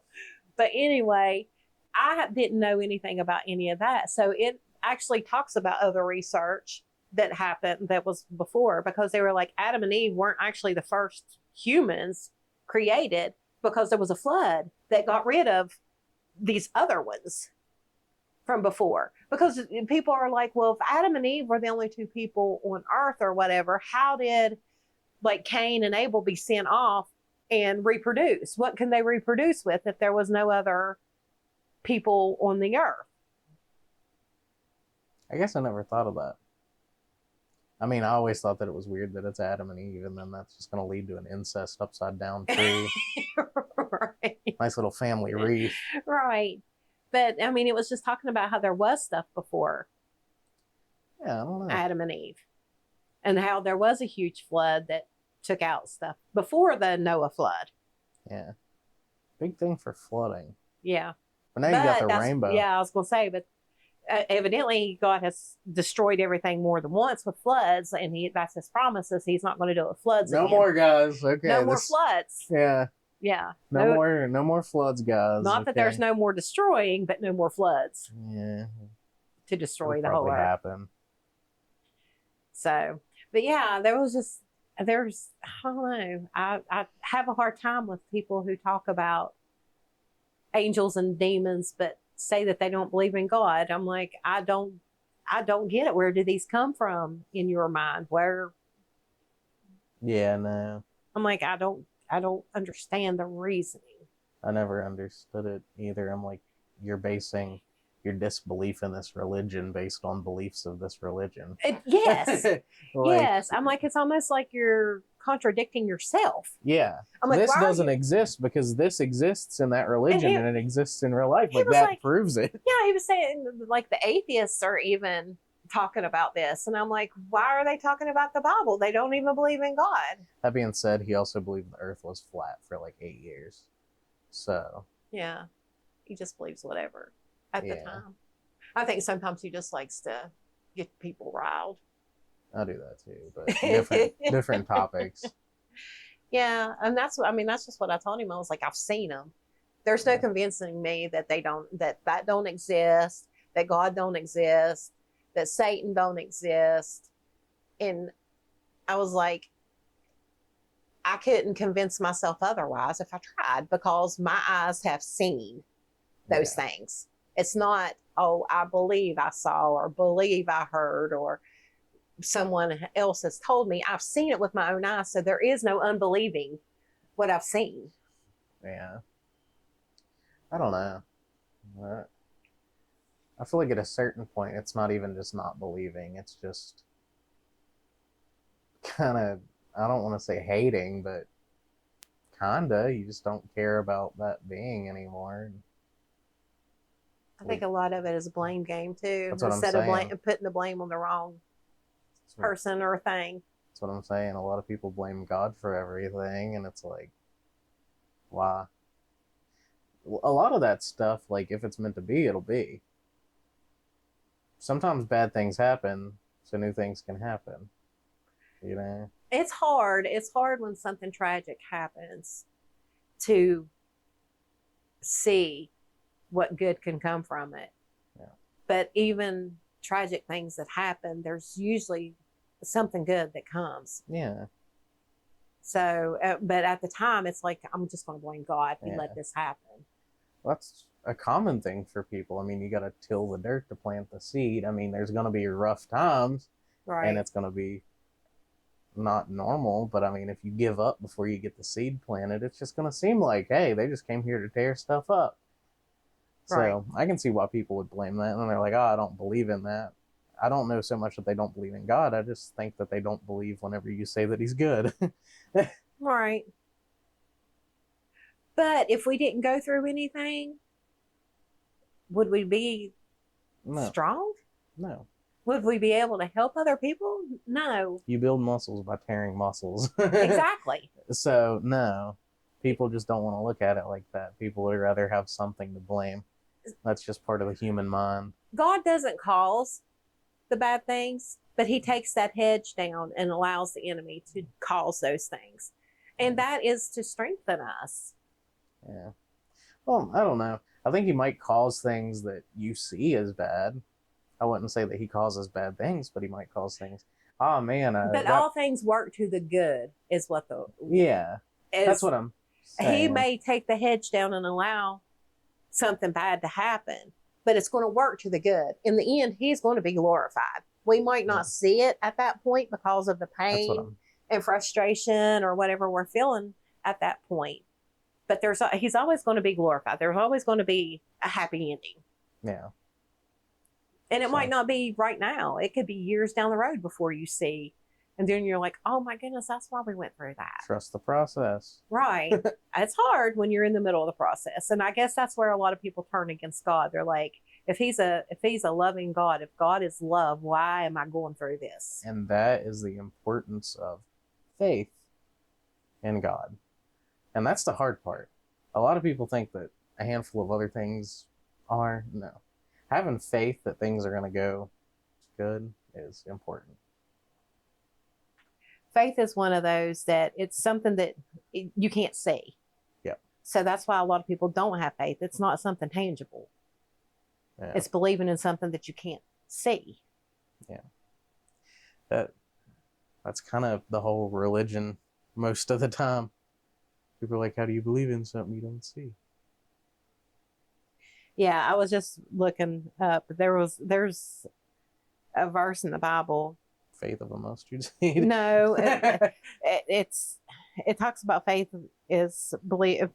Speaker 1: But anyway, I didn't know anything about any of that. So it actually talks about other research that happened that was before, because they were like, Adam and Eve weren't actually the first humans created, because there was a flood that got rid of these other ones from before. Because people are like, well, if Adam and Eve were the only 2 people on earth or whatever, how did like Cain and Abel be sent off and reproduce? What can they reproduce with if there was no other people on the earth?
Speaker 2: I guess I never thought of that. I mean, I always thought that it was weird that it's Adam and Eve, and then that's just going to lead to an incest upside down tree. Right. Nice little family wreath.
Speaker 1: Right. But, I mean, it was just talking about how there was stuff before.
Speaker 2: Yeah, I don't know.
Speaker 1: Adam and Eve. And how there was a huge flood that took out stuff before the Noah flood.
Speaker 2: Yeah. Big thing for flooding.
Speaker 1: Yeah.
Speaker 2: But now you got the rainbow.
Speaker 1: Yeah, I was going to say, but evidently God has destroyed everything more than once with floods, and that's his promises. He's not going to do it with floods
Speaker 2: no
Speaker 1: again.
Speaker 2: More, guys. Okay.
Speaker 1: No more floods.
Speaker 2: Yeah.
Speaker 1: Yeah.
Speaker 2: No more floods, guys.
Speaker 1: Not that there's no more destroying, but no more floods.
Speaker 2: Yeah.
Speaker 1: To destroy the whole earth.
Speaker 2: Happen.
Speaker 1: So, but yeah, there's, I don't know. I have a hard time with people who talk about angels and demons, but say that they don't believe in God. I'm like, I don't get it. Where do these come from in your mind? Where?
Speaker 2: Yeah, no.
Speaker 1: I'm like, I don't understand the reasoning.
Speaker 2: I never understood it either. I'm like, you're basing your disbelief in this religion based on beliefs of this religion.
Speaker 1: Yes. Yes. I'm like, it's almost like you're contradicting yourself.
Speaker 2: Yeah.
Speaker 1: I'm like,
Speaker 2: this doesn't exist because this exists in that religion and it exists in real life. Like, that proves it.
Speaker 1: Yeah, he was saying like the atheists are even talking about this. And I'm like, why are they talking about the Bible? They don't even believe in God.
Speaker 2: That being said, he also believed the earth was flat for like 8 years. So.
Speaker 1: Yeah. He just believes whatever. At the time. I think sometimes he just likes to get people riled.
Speaker 2: I do that too, but different topics.
Speaker 1: Yeah, and that's just what I told him. I was like, I've seen them. There's no convincing me that that don't exist, that God don't exist, that Satan don't exist. And I was like, I couldn't convince myself otherwise if I tried, because my eyes have seen those
Speaker 2: Yeah.
Speaker 1: things. It's not, oh, I believe I saw or believe I heard or someone else has told me. I've seen it with my own eyes. So there is no unbelieving what I've seen.
Speaker 2: Yeah. I don't know. I feel like at a certain point, it's not even just not believing. It's just kind of, I don't want to say hating, but kinda. You just don't care about that being anymore.
Speaker 1: I think a lot of it is a blame game too.
Speaker 2: That's what I'm
Speaker 1: Instead of
Speaker 2: saying.
Speaker 1: putting the blame on the wrong person or thing.
Speaker 2: That's what I'm saying. A lot of people blame God for everything, and it's like, why? A lot of that stuff, like, if it's meant to be, it'll be. Sometimes bad things happen, so new things can happen. You know?
Speaker 1: It's hard. It's hard when something tragic happens to see what good can come from it.
Speaker 2: Yeah.
Speaker 1: But even tragic things that happen, there's usually something good that comes.
Speaker 2: Yeah.
Speaker 1: So, but at the time, it's like, I'm just going to blame God. He
Speaker 2: Yeah.
Speaker 1: let this happen.
Speaker 2: Well, that's a common thing for people. I mean, you got to till the dirt to plant the seed. I mean, there's going to be rough times,
Speaker 1: Right.
Speaker 2: and it's going to be not normal. But I mean, if you give up before you get the seed planted, it's just going to seem like, hey, they just came here to tear stuff up.
Speaker 1: Right.
Speaker 2: So I can see why people would blame that. And they're like, oh, I don't believe in that. I don't know so much that they don't believe in God. I just think that they don't believe whenever you say that he's good.
Speaker 1: Right. But if we didn't go through anything, would we be
Speaker 2: No.
Speaker 1: strong?
Speaker 2: No.
Speaker 1: Would we be able to help other people? No.
Speaker 2: You build muscles by tearing muscles.
Speaker 1: Exactly.
Speaker 2: So, no. People just don't want to look at it like that. People would rather have something to blame. That's just part of the human mind.
Speaker 1: God doesn't cause the bad things, but he takes that hedge down and allows the enemy to cause those things. And that is to strengthen us.
Speaker 2: Yeah. Well, I don't know. I think he might cause things that you see as bad. I wouldn't say that he causes bad things, but he might cause things. Oh, man.
Speaker 1: But all things work to the good is what the...
Speaker 2: Yeah. That's what I'm saying.
Speaker 1: He may take the hedge down and allow something bad to happen, but it's going to work to the good. In the end, he's going to be glorified. We might not see it at that point because of the pain and frustration or whatever we're feeling at that point. But he's always going to be glorified. There's always going to be a happy ending.
Speaker 2: Yeah.
Speaker 1: And it might not be right now. It could be years down the road before you see. And then you're like, oh my goodness, that's why we went through that.
Speaker 2: Trust the process.
Speaker 1: Right. It's hard when you're in the middle of the process. And I guess that's where a lot of people turn against God. They're like, if he's a loving God, if God is love, why am I going through this?
Speaker 2: And that is the importance of faith in God. And that's the hard part. A lot of people think that a handful of other things are. No. Having faith that things are going to go good is important.
Speaker 1: Faith is one of those that it's something that you can't see.
Speaker 2: Yep.
Speaker 1: So that's why a lot of people don't have faith. It's not something tangible.
Speaker 2: Yeah.
Speaker 1: It's believing in something that you can't see.
Speaker 2: Yeah. That's kind of the whole religion most of the time. People are like, how do you believe in something you don't see?
Speaker 1: Yeah, I was just looking up. There's a verse in the Bible.
Speaker 2: Faith of a mustard seed.
Speaker 1: No, it talks about faith is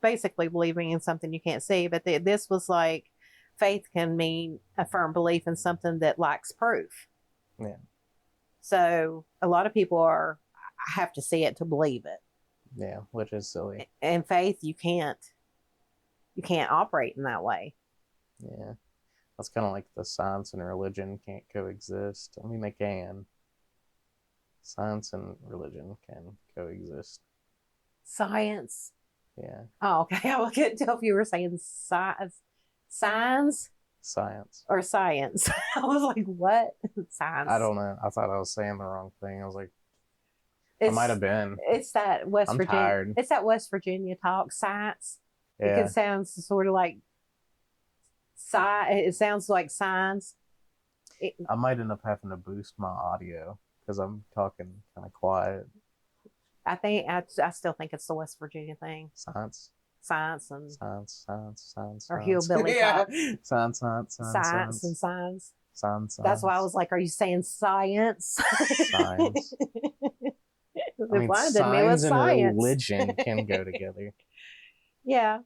Speaker 1: basically believing in something you can't see. But this was like, faith can mean a firm belief in something that lacks proof.
Speaker 2: Yeah.
Speaker 1: So a lot of people have to see it to believe it.
Speaker 2: Yeah, which is silly.
Speaker 1: And faith, you can't operate in that way.
Speaker 2: Yeah. That's kind of like the science and religion can't coexist. I mean, they can. Science and religion can coexist.
Speaker 1: Science.
Speaker 2: Yeah.
Speaker 1: Oh, okay. I couldn't tell if you were saying science or science. I was like, what? Science.
Speaker 2: I don't know. I thought I was saying the wrong thing. I was like, I might have been.
Speaker 1: It's that West
Speaker 2: I'm
Speaker 1: Virginia.
Speaker 2: tired.
Speaker 1: It's that West Virginia talk. Science.
Speaker 2: Yeah.
Speaker 1: It sounds sort of like it sounds like signs.
Speaker 2: I might end up having to boost my audio because I'm talking kind of quiet.
Speaker 1: I still think it's the West Virginia thing.
Speaker 2: Science.
Speaker 1: Science and
Speaker 2: Science.
Speaker 1: or hillbilly
Speaker 2: Yeah.
Speaker 1: talk.
Speaker 2: Science.
Speaker 1: Science and signs.
Speaker 2: Science.
Speaker 1: That's why I was like, "Are you saying science?"
Speaker 2: Science. I mean,
Speaker 1: Blinded me with
Speaker 2: signs and
Speaker 1: science.
Speaker 2: religion can go together.
Speaker 1: Yeah.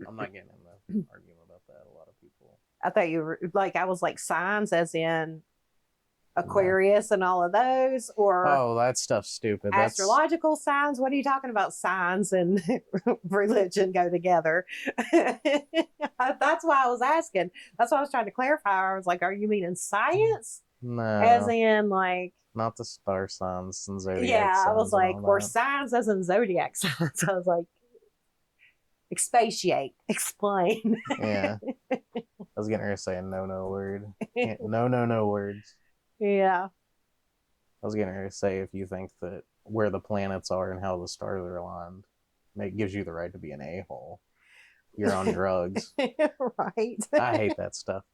Speaker 2: I'm not getting in the argument about that. A lot of people.
Speaker 1: I thought you were like, I was like, signs as in Aquarius and all of those, or
Speaker 2: Oh, that stuff's stupid.
Speaker 1: astrological signs. What are you talking about? Signs and religion go together. That's why I was asking. That's why I was trying to clarify. I was like, are you meaning science?
Speaker 2: No.
Speaker 1: As in like,
Speaker 2: not the star signs and zodiac
Speaker 1: yeah,
Speaker 2: signs.
Speaker 1: I was like, or
Speaker 2: that.
Speaker 1: signs as in zodiac signs. I was like, expatiate, explain.
Speaker 2: Yeah. I was getting ready to say a no word. No words.
Speaker 1: Yeah.
Speaker 2: I was getting ready to say if you think that where the planets are and how the stars are aligned, it gives you the right to be an a-hole. You're on drugs.
Speaker 1: Right.
Speaker 2: I hate that stuff.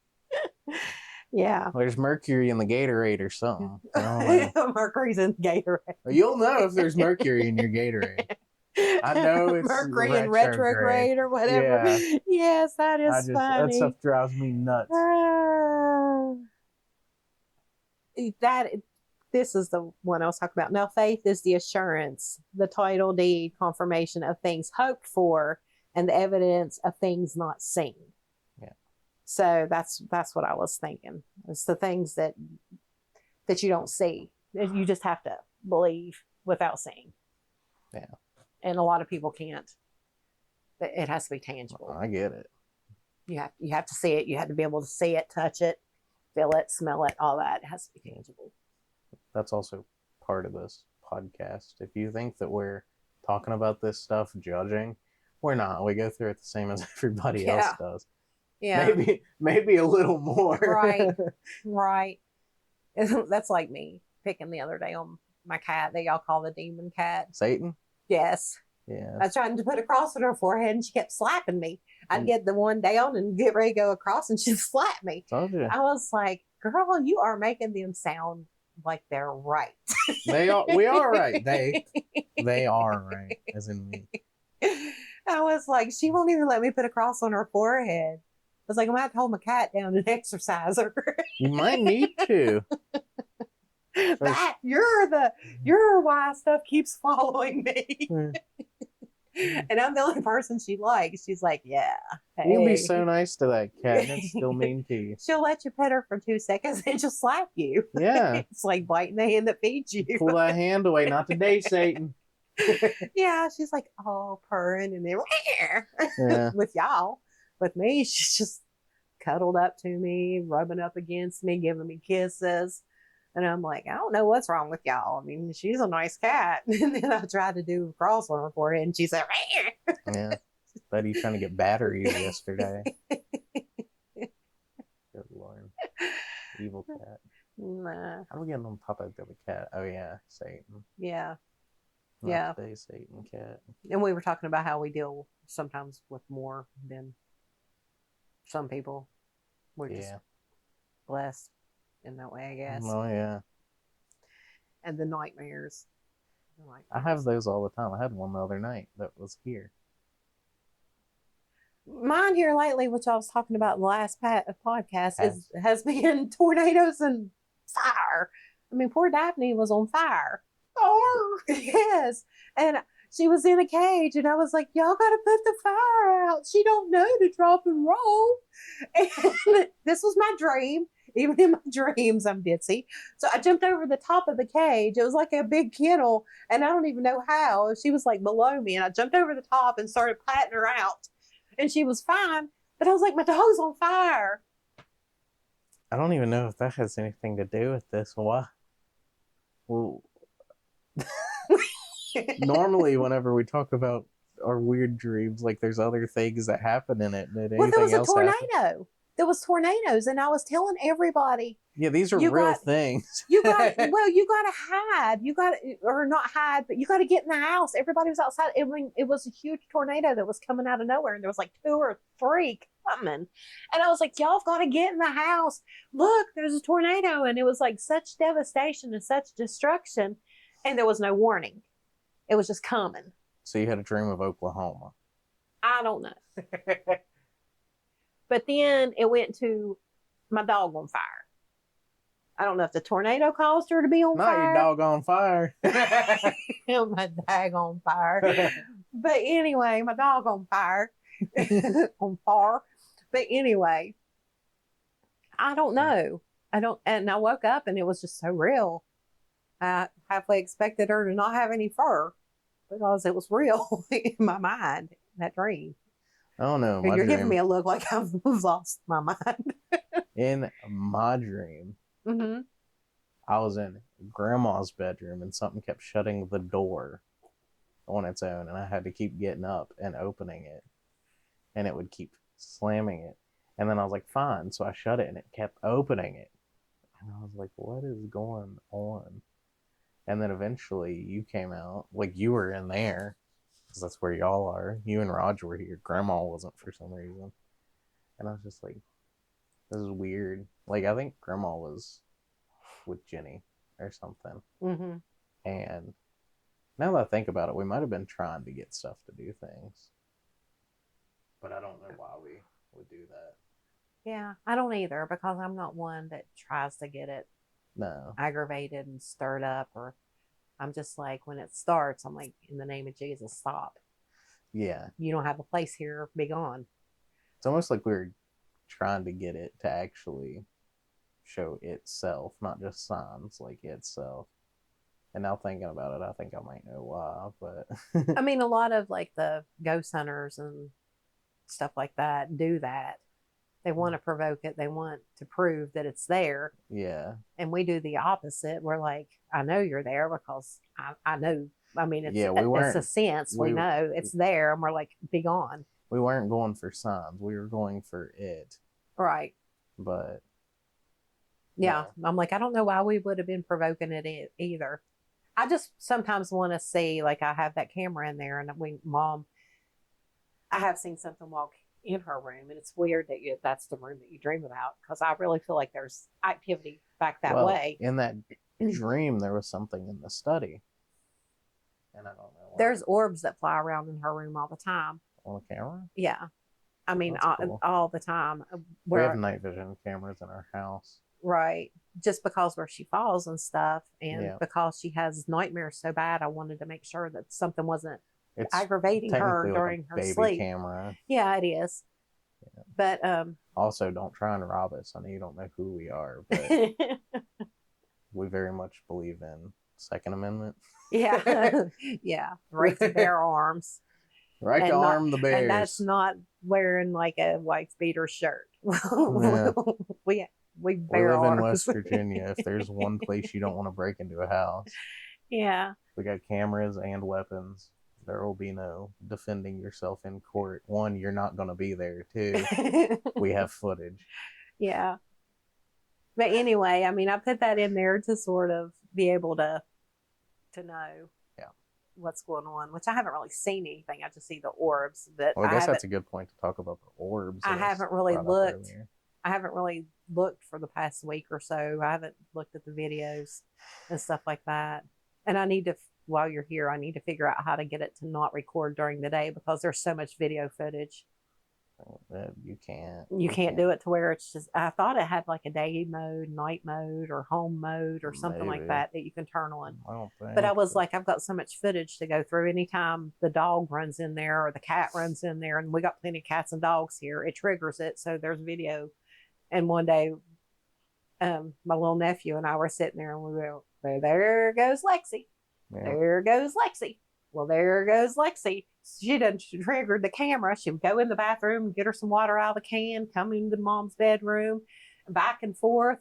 Speaker 1: Yeah.
Speaker 2: There's mercury in the Gatorade or something. I don't know.
Speaker 1: Mercury's in Gatorade.
Speaker 2: You'll know if there's mercury in your Gatorade. I know it's
Speaker 1: Mercury in retrograde or whatever.
Speaker 2: Yeah.
Speaker 1: Yes, that is funny.
Speaker 2: That stuff drives me nuts.
Speaker 1: This is the one I was talking about. Now, faith is the assurance, the title deed, confirmation of things hoped for, and the evidence of things not seen.
Speaker 2: Yeah.
Speaker 1: So that's what I was thinking. It's the things that you don't see. You just have to believe without seeing.
Speaker 2: Yeah.
Speaker 1: And a lot of people can't. It has to be tangible.
Speaker 2: Well, I get it.
Speaker 1: You have to see it. You have to be able to see it, touch it, feel it, smell it, all that. It has to be tangible.
Speaker 2: That's also part of this podcast. If you think that we're talking about this stuff, judging, we're not. We go through it the same as everybody else does.
Speaker 1: Yeah.
Speaker 2: Maybe a little more.
Speaker 1: Right. That's like me picking the other day on my cat that y'all call the demon cat.
Speaker 2: Satan?
Speaker 1: Yes.
Speaker 2: Yeah.
Speaker 1: I was trying to put a cross on her forehead and she kept slapping me. I'd get the one down and get ready to go across and she'd slap me.
Speaker 2: Told you.
Speaker 1: I was like, girl, you are making them sound like they're right.
Speaker 2: We are right. They are right, as in me.
Speaker 1: I was like, she won't even let me put a cross on her forehead. I was like, I'm gonna have to hold my cat down and exercise her.
Speaker 2: You might need to.
Speaker 1: That you're why stuff keeps following me. And I'm the only person she likes. She's like, yeah. Hey.
Speaker 2: You'll be so nice to that cat and it's still mean to you.
Speaker 1: She'll let you pet her for 2 seconds and she'll slap you.
Speaker 2: Yeah.
Speaker 1: It's like biting the hand that feeds you.
Speaker 2: Pull that hand away, not today, Satan.
Speaker 1: Yeah, she's like, oh, purring and then
Speaker 2: yeah.
Speaker 1: with y'all. With me, she's just cuddled up to me, rubbing up against me, giving me kisses. And I'm like, I don't know what's wrong with y'all. I mean, she's a nice cat. And then I tried to do a cross on her forehead and she said,
Speaker 2: yeah. But he's trying to get batteries yesterday. Good Lord. Evil cat.
Speaker 1: Nah.
Speaker 2: How do we get on top of the other cat? Oh, yeah. Satan.
Speaker 1: Yeah.
Speaker 2: Not
Speaker 1: yeah.
Speaker 2: Today, Satan cat.
Speaker 1: And we were talking about how we deal sometimes with more than some people. We're just blessed in that way, I guess.
Speaker 2: Oh, yeah.
Speaker 1: And the nightmares.
Speaker 2: I have those all the time. I had one the other night that was here.
Speaker 1: Mine here lately, which I was talking about in the last podcast, has been tornadoes and fire. I mean, poor Daphne was on fire. Oh, yes. And she was in a cage, and I was like, y'all got to put the fire out. She don't know to drop and roll. And this was my dream. Even in my dreams, I'm ditzy. So I jumped over the top of the cage. It was like a big kennel, and I don't even know how. She was like below me, and I jumped over the top and started patting her out. And she was fine, but I was like, my dog's on fire.
Speaker 2: I don't even know if that has anything to do with this. Why? Well, normally whenever we talk about our weird dreams, like there's other things that happen in it. Did
Speaker 1: well, there was a tornado.
Speaker 2: Happen?
Speaker 1: There was tornadoes, and I was telling everybody.
Speaker 2: Yeah, these are real things.
Speaker 1: You got to hide. You got or not hide, but you got to get in the house. Everybody was outside. It was a huge tornado that was coming out of nowhere, and there was like 2 or 3 coming. And I was like, y'all got to get in the house. Look, there's a tornado, and it was like such devastation and such destruction, and there was no warning. It was just coming.
Speaker 2: So you had a dream of Oklahoma.
Speaker 1: I don't know. But then it went to my dog on fire. I don't know if the tornado caused her to be on
Speaker 2: Not
Speaker 1: fire.
Speaker 2: your dog on fire.
Speaker 1: My dag on fire. But anyway, my dog on fire. On fire. But anyway, I don't know. And I woke up and it was just so real. I halfway expected her to not have any fur because it was real in my mind, that dream.
Speaker 2: I don't know.
Speaker 1: You're giving me a look like I've lost my mind.
Speaker 2: In my dream,
Speaker 1: Mm-hmm.
Speaker 2: I was in grandma's bedroom and something kept shutting the door on its own, and I had to keep getting up and opening it, and it would keep slamming it. And then I was like, fine. So I shut it and it kept opening it. And I was like, what is going on? And then eventually you came out, like you were in there, because that's where y'all are. You and Roger were here. Grandma wasn't for some reason. And I was just like, this is weird. Like, I think Grandma was with Jenny or something.
Speaker 1: Mm-hmm.
Speaker 2: And now that I think about it, we might have been trying to get stuff to do things. But I don't know why we would do that.
Speaker 1: Yeah, I don't either because I'm not one that tries to get it
Speaker 2: No.
Speaker 1: aggravated and stirred up, or I'm just like, when it starts, I'm like, in the name of Jesus, stop.
Speaker 2: Yeah.
Speaker 1: You don't have a place here, be gone.
Speaker 2: It's almost like we were trying to get it to actually show itself, not just signs, like itself. And now thinking about it, I think I might know why, but
Speaker 1: I mean, a lot of like the ghost hunters and stuff like that do that. They want to provoke it. They want to prove that it's there.
Speaker 2: Yeah.
Speaker 1: And we do the opposite. We're like, I know you're there because I know. I mean, it's, it's a sense. We know it's there. And we're like, be gone.
Speaker 2: We weren't going for signs. We were going for it.
Speaker 1: Right.
Speaker 2: But.
Speaker 1: Yeah. No. I'm like, I don't know why we would have been provoking it either. I just sometimes want to see, like, I have that camera in there and I have seen something walk in her room, and it's weird that that's the room that you dream about, because I really feel like there's activity back that way.
Speaker 2: In that dream, there was something in the study, and I don't know why.
Speaker 1: There's orbs that fly around in her room all the time.
Speaker 2: On the camera?
Speaker 1: Yeah. I mean,
Speaker 2: cool.
Speaker 1: all the time.
Speaker 2: We have night vision cameras in our house.
Speaker 1: Right. Just because where she falls and stuff, and because she has nightmares so bad, I wanted to make sure that something wasn't aggravating her during her sleep.
Speaker 2: Camera.
Speaker 1: Yeah, it is. Yeah. But
Speaker 2: also, don't try and rob us. I know you don't know who we are, but we very much believe in Second Amendment.
Speaker 1: Yeah. Yeah. Right to bear arms.
Speaker 2: Right to arm the bears.
Speaker 1: And that's not wearing like a white beater shirt.
Speaker 2: Yeah.
Speaker 1: we
Speaker 2: live in West Virginia. If there's one place you don't want to break into a house.
Speaker 1: Yeah.
Speaker 2: We got cameras and weapons. There will be no defending yourself in court. One, you're not going to be there. Two, we have footage.
Speaker 1: Yeah. But anyway, I mean, I put that in there to sort of be able to know what's going on, which I haven't really seen anything. I just see the orbs. But
Speaker 2: well, I guess that's a good point to talk about the orbs.
Speaker 1: I haven't really looked. I haven't really looked for the past week or so. I haven't looked at the videos and stuff like that. And I need to, while you're here, I need to figure out how to get it to not record during the day, because there's so much video footage.
Speaker 2: You can't.
Speaker 1: You can't do it to where it's just, I thought it had like a day mode, night mode, or home mode, or something like that you can turn on.
Speaker 2: I don't think.
Speaker 1: But I was like, I've got so much footage to go through. Anytime the dog runs in there or the cat runs in there, and we got plenty of cats and dogs here, it triggers it. So there's video. And one day, my little nephew and I were sitting there, and we were, well, there goes Lexi. Yeah. There goes Lexi. Well, there goes Lexi. She done triggered the camera. She would go in the bathroom, get her some water out of the can, come into mom's bedroom, back and forth.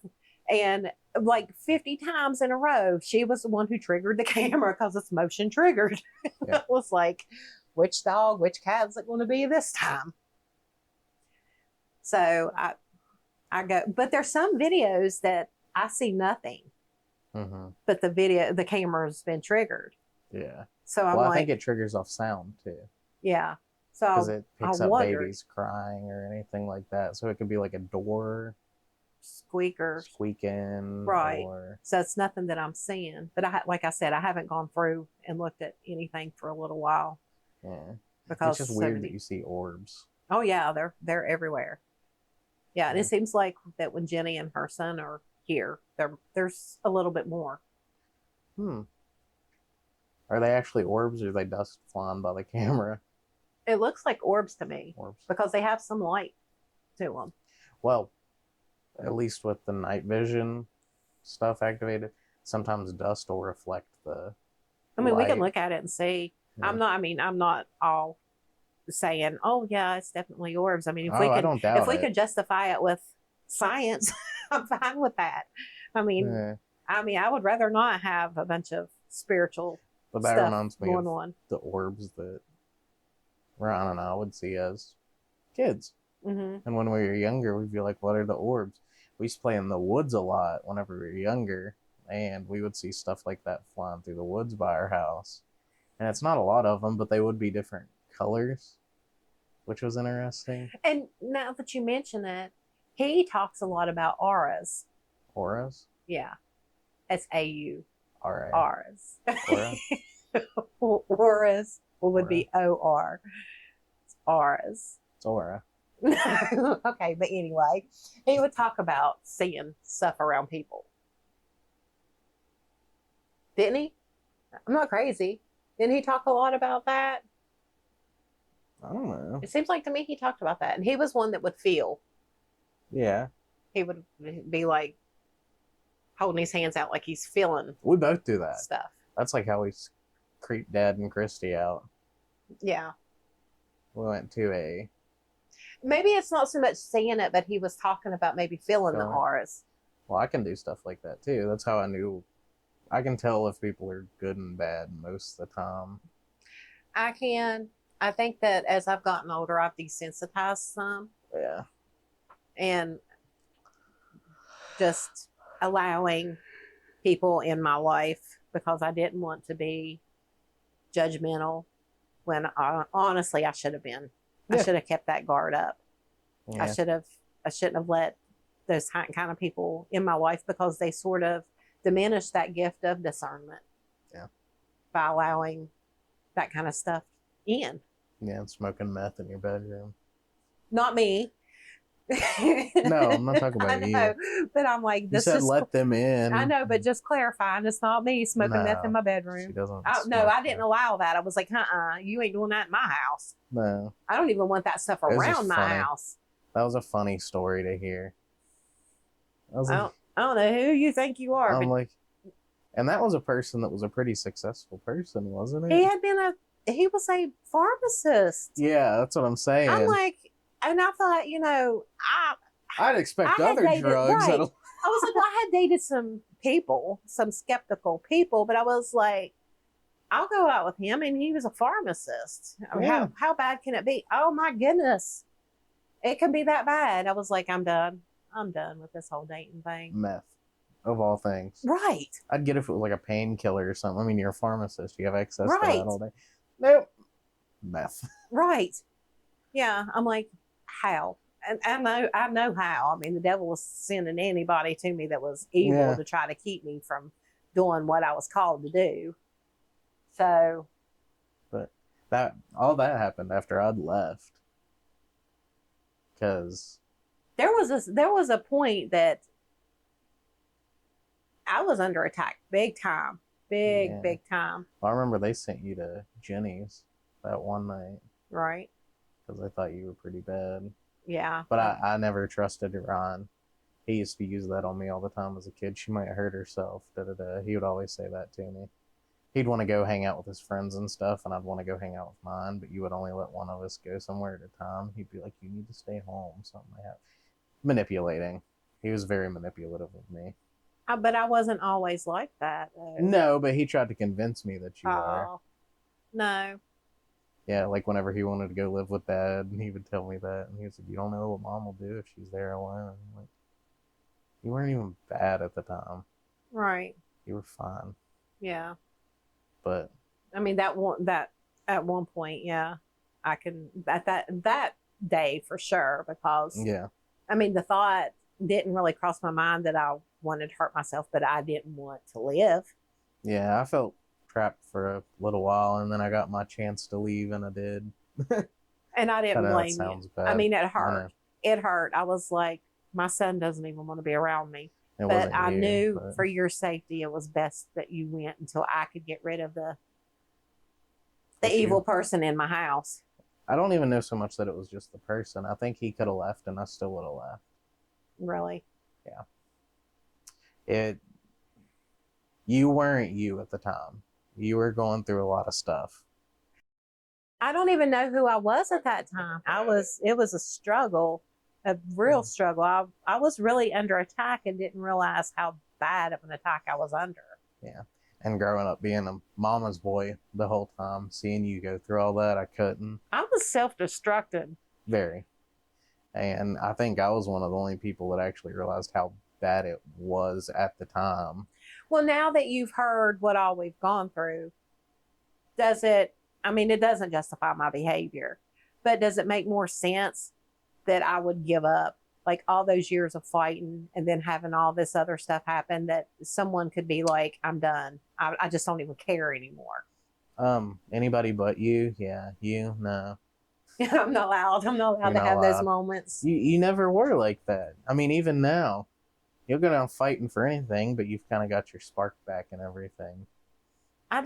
Speaker 1: And like 50 times in a row, she was the one who triggered the camera because it's motion triggered. Yeah. It was like, which dog, which cat is it going to be this time? So I go, but there's some videos that I see nothing. Mm-hmm. But the camera's been triggered.
Speaker 2: Yeah.
Speaker 1: So
Speaker 2: I think it triggers off sound too.
Speaker 1: Yeah. So
Speaker 2: because it picks up babies crying or anything like that. So it could be like a door squeaking.
Speaker 1: Right. So it's nothing that I'm seeing. But like I said, I haven't gone through and looked at anything for a little while.
Speaker 2: Yeah.
Speaker 1: because
Speaker 2: It's just
Speaker 1: so
Speaker 2: weird
Speaker 1: many.
Speaker 2: that you see orbs.
Speaker 1: Oh yeah, they're everywhere. Yeah, and
Speaker 2: Yeah.
Speaker 1: it seems like that when Jenny and her son are here, there's a little bit more.
Speaker 2: Are they actually orbs or are they dust flying by the camera?
Speaker 1: It looks like orbs to me
Speaker 2: Orbs.
Speaker 1: because they have some light to them.
Speaker 2: Well, at least with the night vision stuff activated, sometimes dust will reflect the
Speaker 1: I mean, we can
Speaker 2: light.
Speaker 1: look at it and see.
Speaker 2: Yeah.
Speaker 1: I'm not all saying, "Oh yeah, it's definitely orbs." I mean, if
Speaker 2: I don't doubt
Speaker 1: if we
Speaker 2: it.
Speaker 1: could justify it with science, I'm fine with that. I mean, I would rather not have a bunch of spiritual
Speaker 2: But that
Speaker 1: stuff
Speaker 2: reminds me
Speaker 1: going
Speaker 2: of
Speaker 1: on.
Speaker 2: the orbs that, I don't know, I would see as kids.
Speaker 1: Mm-hmm.
Speaker 2: And when we were younger, we'd be like, what are the orbs? We used to play in the woods a lot whenever we were younger, and we would see stuff like that flying through the woods by our house. And it's not a lot of them, but they would be different colors, which was interesting.
Speaker 1: And now that you mention it, he talks a lot about auras.
Speaker 2: Auras?
Speaker 1: Yeah, S-A-U.
Speaker 2: R-A.
Speaker 1: Auras.
Speaker 2: Aura?
Speaker 1: Auras would be O-R. It's auras.
Speaker 2: It's aura.
Speaker 1: Okay, but anyway, he would talk about seeing stuff around people. Didn't he? I'm not crazy. Didn't he talk a lot about that?
Speaker 2: I don't know.
Speaker 1: It seems like to me he talked about that. And he was one that would feel.
Speaker 2: Yeah.
Speaker 1: He would be like holding his hands out like he's feeling
Speaker 2: We both do that.
Speaker 1: stuff.
Speaker 2: That's like how we creeped Dad and Christy out.
Speaker 1: Yeah.
Speaker 2: We went to a...
Speaker 1: Maybe it's not so much seeing it, but he was talking about maybe feeling the auras.
Speaker 2: Well, I can do stuff like that too. That's how I knew. I can tell if people are good and bad most of the time.
Speaker 1: I can. I think that as I've gotten older, I've desensitized some.
Speaker 2: Yeah.
Speaker 1: And just allowing people in my life because I didn't want to be judgmental when honestly I should have been.
Speaker 2: Yeah.
Speaker 1: I should have kept that guard up.
Speaker 2: Yeah.
Speaker 1: I shouldn't have let those kind of people in my life because they sort of diminish that gift of discernment.
Speaker 2: Yeah.
Speaker 1: By allowing that kind of stuff in.
Speaker 2: Yeah, and smoking meth in your bedroom.
Speaker 1: Not me.
Speaker 2: No, I'm not talking about
Speaker 1: I know,
Speaker 2: you.
Speaker 1: but I'm like,
Speaker 2: You said let them in.
Speaker 1: I know, but just clarifying, it's not me smoking meth in my
Speaker 2: She
Speaker 1: bedroom.
Speaker 2: doesn't.
Speaker 1: No, I didn't allow that. I was like, you ain't doing that in my house.
Speaker 2: No.
Speaker 1: I don't even want that stuff
Speaker 2: was just
Speaker 1: around my
Speaker 2: funny.
Speaker 1: house.
Speaker 2: That was a funny story to hear.
Speaker 1: I don't know who you think you are,
Speaker 2: I'm
Speaker 1: but
Speaker 2: like, and that was a person that was a pretty successful person, wasn't it?
Speaker 1: he was a pharmacist.
Speaker 2: Yeah, that's what I'm saying.
Speaker 1: I'm like, and I thought,
Speaker 2: I'd expect
Speaker 1: I had
Speaker 2: other
Speaker 1: dated-
Speaker 2: drugs.
Speaker 1: right.
Speaker 2: That'll...
Speaker 1: I was like, well, I had dated some people, some skeptical people, but I was like, I'll go out with him, and he was a pharmacist. I mean,
Speaker 2: Yeah.
Speaker 1: how bad can it be? Oh my goodness, it can be that bad. I was like, I'm done. I'm done with this whole dating thing.
Speaker 2: Meth, of all things.
Speaker 1: Right.
Speaker 2: I'd get it if it was like a painkiller or something. I mean, you're a pharmacist. You have access to
Speaker 1: Right.
Speaker 2: that all day. Nope. Meth.
Speaker 1: Right. Yeah. I'm like, how? And I know how. I mean, the devil was sending anybody to me that was evil
Speaker 2: Yeah.
Speaker 1: to try to keep me from doing what I was called to do. So.
Speaker 2: But all that happened after I'd left. Because
Speaker 1: There was a point that I was under attack big time. Big time.
Speaker 2: I remember they sent you to Jenny's that one night
Speaker 1: Right?
Speaker 2: because they thought you were pretty bad.
Speaker 1: Yeah.
Speaker 2: But I never trusted Ron. He used to use that on me all the time as a kid. She might hurt herself. He would always say that to me. He'd want to go hang out with his friends and stuff, and I'd want to go hang out with mine, but you would only let one of us go somewhere at a time. He'd be like, you need to stay home, something like that. Manipulating. He was very manipulative of me.
Speaker 1: But I wasn't always like that. Though.
Speaker 2: No, but he tried to convince me that you are.
Speaker 1: Oh. No.
Speaker 2: Yeah, like whenever he wanted to go live with Dad, he would tell me that. And he was like, you don't know what Mom will do if she's there alone. I'm like, you weren't even bad at the time.
Speaker 1: Right.
Speaker 2: You were fine.
Speaker 1: Yeah.
Speaker 2: But
Speaker 1: I mean, that at one point, yeah, I can, at that day for sure, because,
Speaker 2: yeah.
Speaker 1: I mean, the thought didn't really cross my mind that I wanted to hurt myself, but I didn't want to live.
Speaker 2: Yeah, I felt trapped for a little while, and then I got my chance to leave, and I did.
Speaker 1: And I
Speaker 2: I
Speaker 1: didn't
Speaker 2: know that
Speaker 1: blame you.
Speaker 2: sounds bad.
Speaker 1: I mean, it
Speaker 2: I know.
Speaker 1: hurt. It hurt. I was like, my son doesn't even want to be around me.
Speaker 2: It
Speaker 1: But
Speaker 2: wasn't
Speaker 1: I
Speaker 2: you,
Speaker 1: knew
Speaker 2: but
Speaker 1: for your safety, it was best that you went until I could get rid of the
Speaker 2: issue.
Speaker 1: evil person in my house.
Speaker 2: I don't even know so much that it was just the person. I think he could have left and I still would have left.
Speaker 1: Really?
Speaker 2: You weren't you at the time. You were going through a lot of stuff.
Speaker 1: I don't even know who I was at that time. It was a struggle, a real struggle. I was really under attack and didn't realize how bad of an attack I was under.
Speaker 2: Yeah. And growing up being a mama's boy the whole time, seeing you go through all that, I couldn't.
Speaker 1: I was self-destructed.
Speaker 2: Very. And I think I was one of the only people that actually realized how bad it was at the time.
Speaker 1: Well, now that you've heard what all we've gone through, it doesn't justify my behavior, but does it make more sense that I would give up? Like all those years of fighting and then having all this other stuff happen, that someone could be like, I'm done. I just don't even care anymore.
Speaker 2: Anybody but you? Yeah, you? No.
Speaker 1: I'm not allowed. I'm not allowed
Speaker 2: You're
Speaker 1: to
Speaker 2: not
Speaker 1: have those
Speaker 2: allowed.
Speaker 1: moments.
Speaker 2: You never were like that. I mean, even now, you'll go down fighting for anything, but you've kind of got your spark back and everything.
Speaker 1: I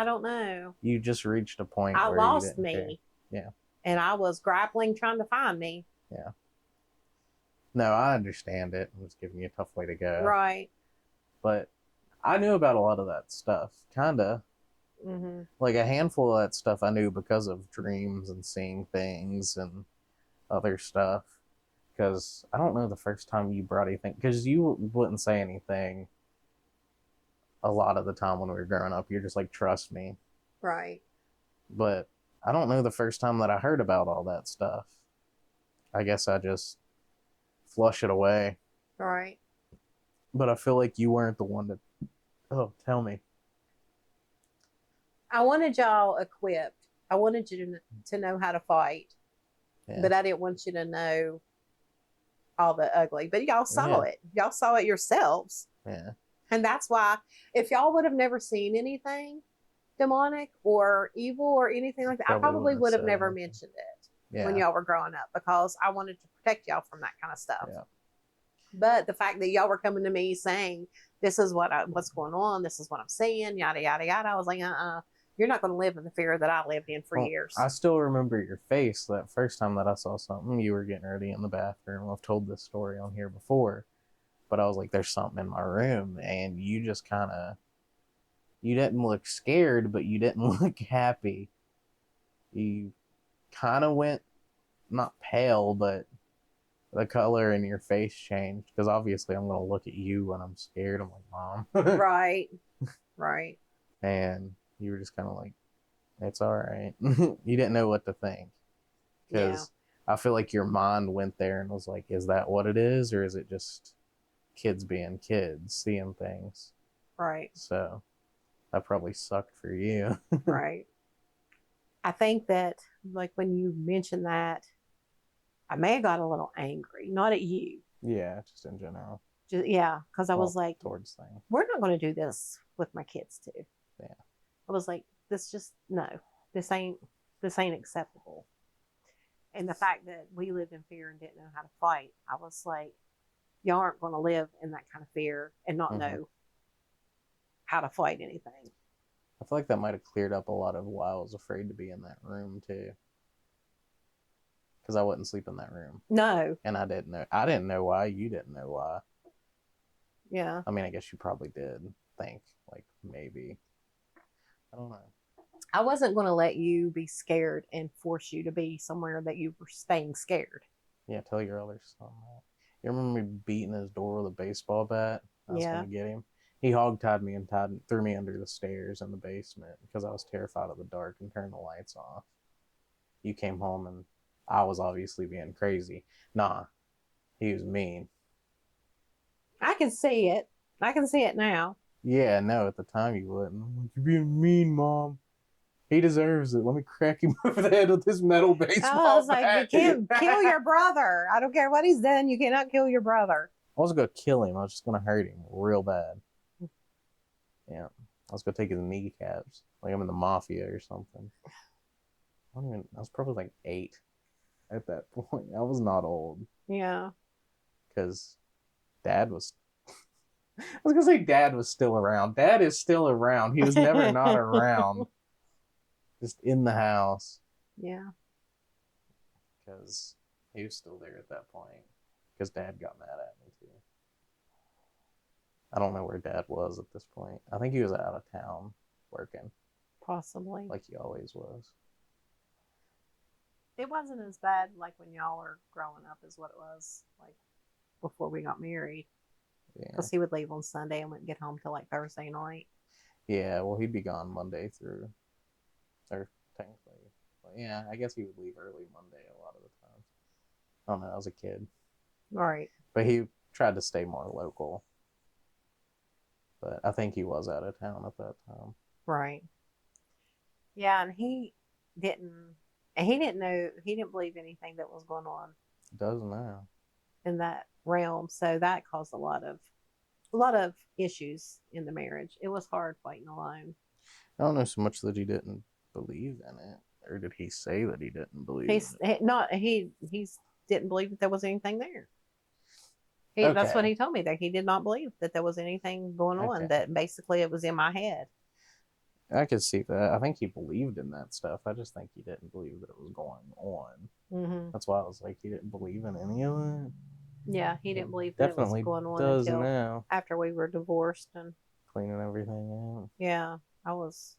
Speaker 1: don't know.
Speaker 2: You just reached a point
Speaker 1: I
Speaker 2: where
Speaker 1: lost
Speaker 2: you didn't
Speaker 1: me.
Speaker 2: care. Yeah.
Speaker 1: And I was grappling trying to find me.
Speaker 2: Yeah. No, I understand it. I'm just giving you a tough way to go.
Speaker 1: Right.
Speaker 2: But I knew about a lot of that stuff. Kinda.
Speaker 1: Mm-hmm.
Speaker 2: Like a handful of that stuff I knew because of dreams and seeing things and other stuff. Because I don't know the first time you brought anything. Because you wouldn't say anything a lot of the time when we were growing up. You're just like, trust me.
Speaker 1: Right.
Speaker 2: But I don't know the first time that I heard about all that stuff. I guess I just flush it away.
Speaker 1: Right.
Speaker 2: But I feel like you weren't the one to... Oh, tell me.
Speaker 1: I wanted y'all equipped. I wanted you to know how to fight.
Speaker 2: Yeah.
Speaker 1: But I didn't want you to know all the ugly. But y'all saw it. Y'all saw it yourselves.
Speaker 2: Yeah.
Speaker 1: And that's why, if y'all would have never seen anything demonic or evil or anything like that, I probably would have never mentioned it when y'all were growing up, because I wanted to protect y'all from that kind of stuff.
Speaker 2: Yeah.
Speaker 1: But the fact that y'all were coming to me saying, this is what's going on, this is what I'm seeing, yada, yada, yada, I was like, you're not going to live in the fear that I lived in for years.
Speaker 2: I still remember your face that first time that I saw something. You were getting ready in the bathroom. I've told this story on here before, but I was like, there's something in my room. And you just kind of, you didn't look scared, but you didn't look happy. You kind of went, not pale, but the color in your face changed. Because obviously I'm going to look at you when I'm scared. I'm like, Mom.
Speaker 1: Right. Right.
Speaker 2: And you were just kind of like, it's all right. You didn't know what to think. Because I feel like your mind went there and was like, is that what it is? Or is it just kids being kids, seeing things?
Speaker 1: Right.
Speaker 2: So that probably sucked for you.
Speaker 1: Right. I think that, like, when you mentioned that, I may have got a little angry. Not at you.
Speaker 2: Yeah, just in general.
Speaker 1: Because I was like,
Speaker 2: towards things.
Speaker 1: We're not going to do this with my kids too.
Speaker 2: Yeah.
Speaker 1: I was like, this ain't acceptable. And the fact that we lived in fear and didn't know how to fight, I was like, y'all aren't going to live in that kind of fear and not know how to fight anything.
Speaker 2: I feel like that might have cleared up a lot of why I was afraid to be in that room too. Because I wouldn't sleep in that room.
Speaker 1: No.
Speaker 2: And I didn't know. I didn't know why. You didn't know why.
Speaker 1: Yeah.
Speaker 2: I mean, I guess you probably did think, like, maybe. I don't know. I
Speaker 1: wasn't going to let you be scared and force you to be somewhere that you were staying scared.
Speaker 2: Yeah, tell your other son that. You remember me beating his door with a baseball bat? I was going to get him. He hog-tied me and threw me under the stairs in the basement because I was terrified of the dark and turned the lights off. You came home and I was obviously being crazy. Nah, he was mean.
Speaker 1: I can see it. I can see it now.
Speaker 2: Yeah, no, at the time you wouldn't. I'm like, you're being mean, Mom. He deserves it. Let me crack him over the head with this metal baseball bat.
Speaker 1: I was like, you can't kill your brother. I don't care what he's done. You cannot kill your brother.
Speaker 2: I wasn't going to kill him. I was just going to hurt him real bad. Yeah. I was going to take his kneecaps. Like I'm in the mafia or something. I was probably like 8 at that point. I was not old.
Speaker 1: Yeah.
Speaker 2: Because Dad was. I was gonna say Dad was still around. Dad is still around. He was never not around. Just in the house.
Speaker 1: Yeah.
Speaker 2: Because he was still there at that point. Because Dad got mad at me too. I don't know where Dad was at this point. I think he was out of town working.
Speaker 1: Possibly.
Speaker 2: Like he always was.
Speaker 1: It wasn't as bad like when y'all were growing up as what it was like before we got married.
Speaker 2: Yeah.
Speaker 1: Because he would leave on Sunday and wouldn't get home till like Thursday night.
Speaker 2: Yeah, well, he'd be gone Monday through, or technically, well, yeah, I guess he would leave early Monday a lot of the time. I don't know, I was a kid.
Speaker 1: Right.
Speaker 2: But he tried to stay more local. But I think he was out of town at that time.
Speaker 1: Right. Yeah, and he didn't know, he didn't believe anything that was going on
Speaker 2: It does now.
Speaker 1: in that realm. So that caused a lot of issues in the marriage. It was hard fighting alone.
Speaker 2: I don't know so much that he didn't believe in it, or did he say that he didn't believe
Speaker 1: He's
Speaker 2: in it?
Speaker 1: not he didn't believe that there was anything there. That's what he told me, that he did not believe that there was anything going on, that basically it was in my head.
Speaker 2: I could see that. I think he believed in that stuff. I just think he didn't believe that it was going on.
Speaker 1: Mm-hmm.
Speaker 2: That's why I was like, he didn't believe in any of it.
Speaker 1: Yeah, he didn't believe that
Speaker 2: Definitely
Speaker 1: it was going on
Speaker 2: does
Speaker 1: until
Speaker 2: now.
Speaker 1: after we were divorced and
Speaker 2: Cleaning everything out.
Speaker 1: Yeah, I was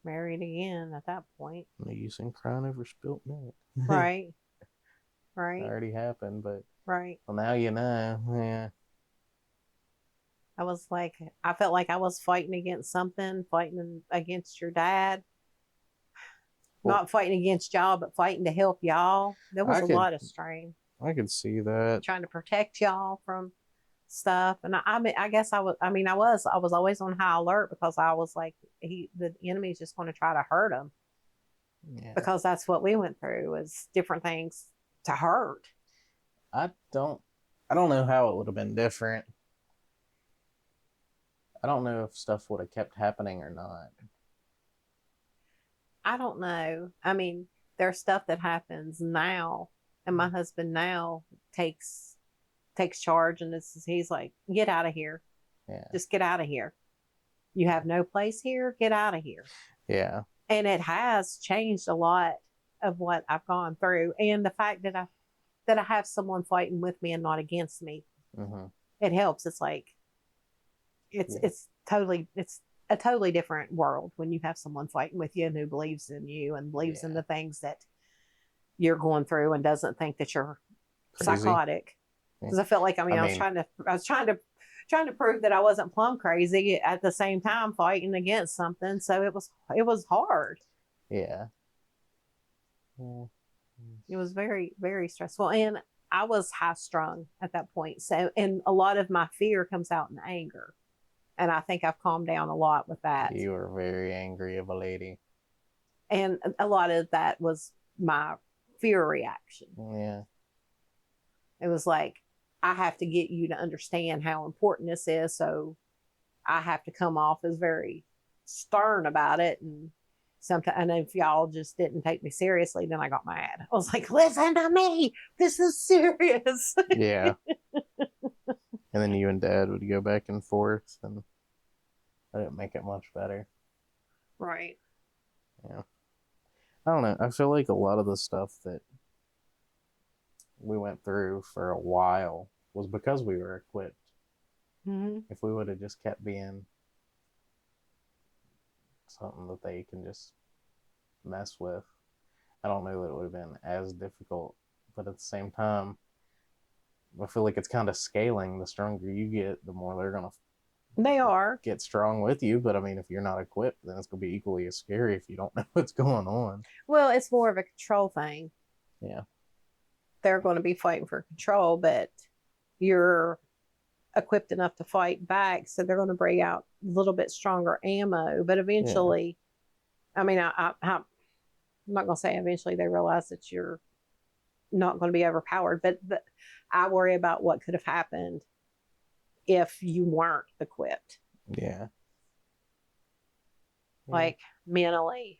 Speaker 1: married again at that point.
Speaker 2: No use in crying over spilt milk.
Speaker 1: Right. Right.
Speaker 2: It already happened, but
Speaker 1: right.
Speaker 2: Well, now you know. Yeah.
Speaker 1: I felt like I was fighting against something, fighting against your dad.
Speaker 2: Well,
Speaker 1: Not fighting against y'all, but fighting to help y'all. There was a lot of strain.
Speaker 2: I could see that.
Speaker 1: Trying to protect y'all from stuff. And I guess I was always on high alert because I was like, the enemy's just going to try to hurt him.
Speaker 2: Yeah.
Speaker 1: Because that's what we went through, was different things to hurt.
Speaker 2: I don't know how it would have been different. I don't know if stuff would have kept happening or not.
Speaker 1: I don't know. I mean, there's stuff that happens now, and my husband now takes charge, and he's like, get out of here.
Speaker 2: Yeah.
Speaker 1: Just get out of here. You have no place here. Get out of here.
Speaker 2: Yeah.
Speaker 1: And it has changed a lot of what I've gone through, and the fact that I have someone fighting with me and not against me.
Speaker 2: Mm-hmm.
Speaker 1: It helps. It's like it's a totally different world when you have someone fighting with you and who believes in you and believes in the things that you're going through and doesn't think that you're crazy. Psychotic. Because I felt like I was trying to prove that I wasn't plumb crazy at the same time fighting against something. So it was hard.
Speaker 2: Yeah.
Speaker 1: It was very, very stressful. And I was high strung at that point. So, and a lot of my fear comes out in anger. And I think I've calmed down a lot with that.
Speaker 2: You were very angry of a lady.
Speaker 1: And a lot of that was my fear reaction.
Speaker 2: Yeah.
Speaker 1: It was like, I have to get you to understand how important this is. So I have to come off as very stern about it. And sometimes, and if y'all just didn't take me seriously, then I got mad. I was like, listen to me. This is serious.
Speaker 2: Yeah. And then you and Dad would go back and forth, and that didn't make it much better.
Speaker 1: Right.
Speaker 2: Yeah. I don't know. I feel like a lot of the stuff that we went through for a while was because we were equipped.
Speaker 1: Mm-hmm.
Speaker 2: If we would have just kept being something that they can just mess with, I don't know that it would have been as difficult. But at the same time, I feel like it's kind of scaling. The stronger you get, the more they're going to get strong with you. But I mean, if you're not equipped, then it's going to be equally as scary if you don't know what's going on.
Speaker 1: Well, it's more of a control thing.
Speaker 2: Yeah.
Speaker 1: They're going to be fighting for control, but you're equipped enough to fight back. So they're going to bring out a little bit stronger ammo. But eventually, I mean, I'm not going to say eventually they realize that you're not going to be overpowered, but I worry about what could have happened if you weren't equipped.
Speaker 2: Yeah.
Speaker 1: Like mentally,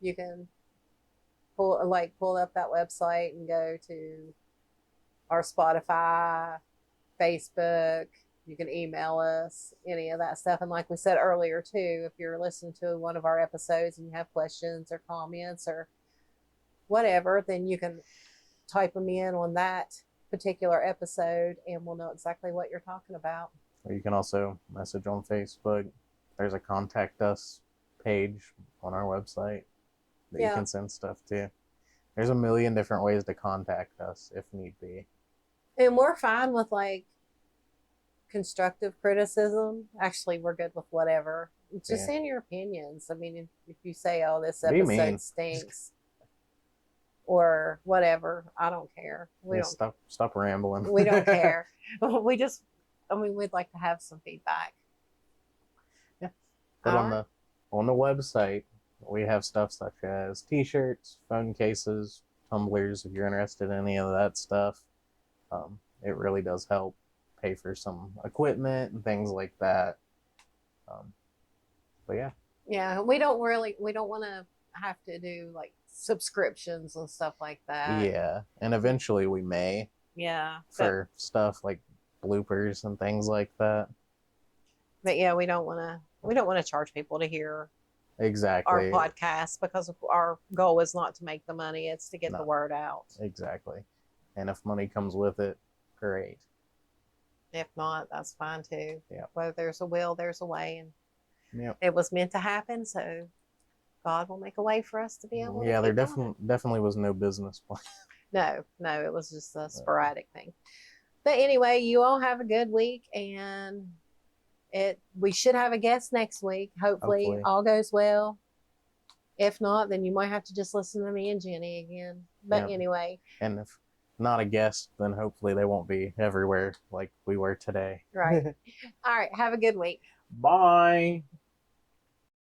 Speaker 1: You can pull up that website and go to our Spotify, Facebook. You can email us, any of that stuff. And like we said earlier too, if you're listening to one of our episodes and you have questions or comments or whatever, then you can type them in on that particular episode and we'll know exactly what you're talking about.
Speaker 2: Or you can also message on Facebook. There's a contact us page on our website that you can send stuff to. There's a million different ways to contact us if need be.
Speaker 1: And we're fine with like constructive criticism. Actually, we're good with whatever. Just send your opinions. I mean, if you say, oh, this episode stinks or whatever, I don't care. We don't
Speaker 2: stop rambling.
Speaker 1: We don't care. We'd like to have some feedback.
Speaker 2: Yeah. But on the website, we have stuff such as t-shirts, phone cases, tumblers, if you're interested in any of that stuff. It really does help pay for some equipment and things like that. But yeah.
Speaker 1: Yeah, we don't want to have to do like subscriptions and stuff like that.
Speaker 2: Yeah, and eventually we may.
Speaker 1: Yeah.
Speaker 2: For stuff like bloopers and things like that.
Speaker 1: But yeah, we don't want to charge people to hear our podcast because our goal is not to make the money, it's to get the word out.
Speaker 2: Exactly. And if money comes with it, great.
Speaker 1: If not, that's fine too.
Speaker 2: Yeah.
Speaker 1: Whether there's a will, there's a way, and it was meant to happen, so God will make a way for us to be able to.
Speaker 2: Yeah, there definitely was no business plan.
Speaker 1: No, it was just a sporadic thing. But anyway, you all have a good week, and we should have a guest next week. Hopefully all goes well. If not, then you might have to just listen to me and Jenny again. But anyway. And
Speaker 2: if not a guest, then hopefully they won't be everywhere like we were today.
Speaker 1: Right. All right. Have a good week.
Speaker 2: Bye.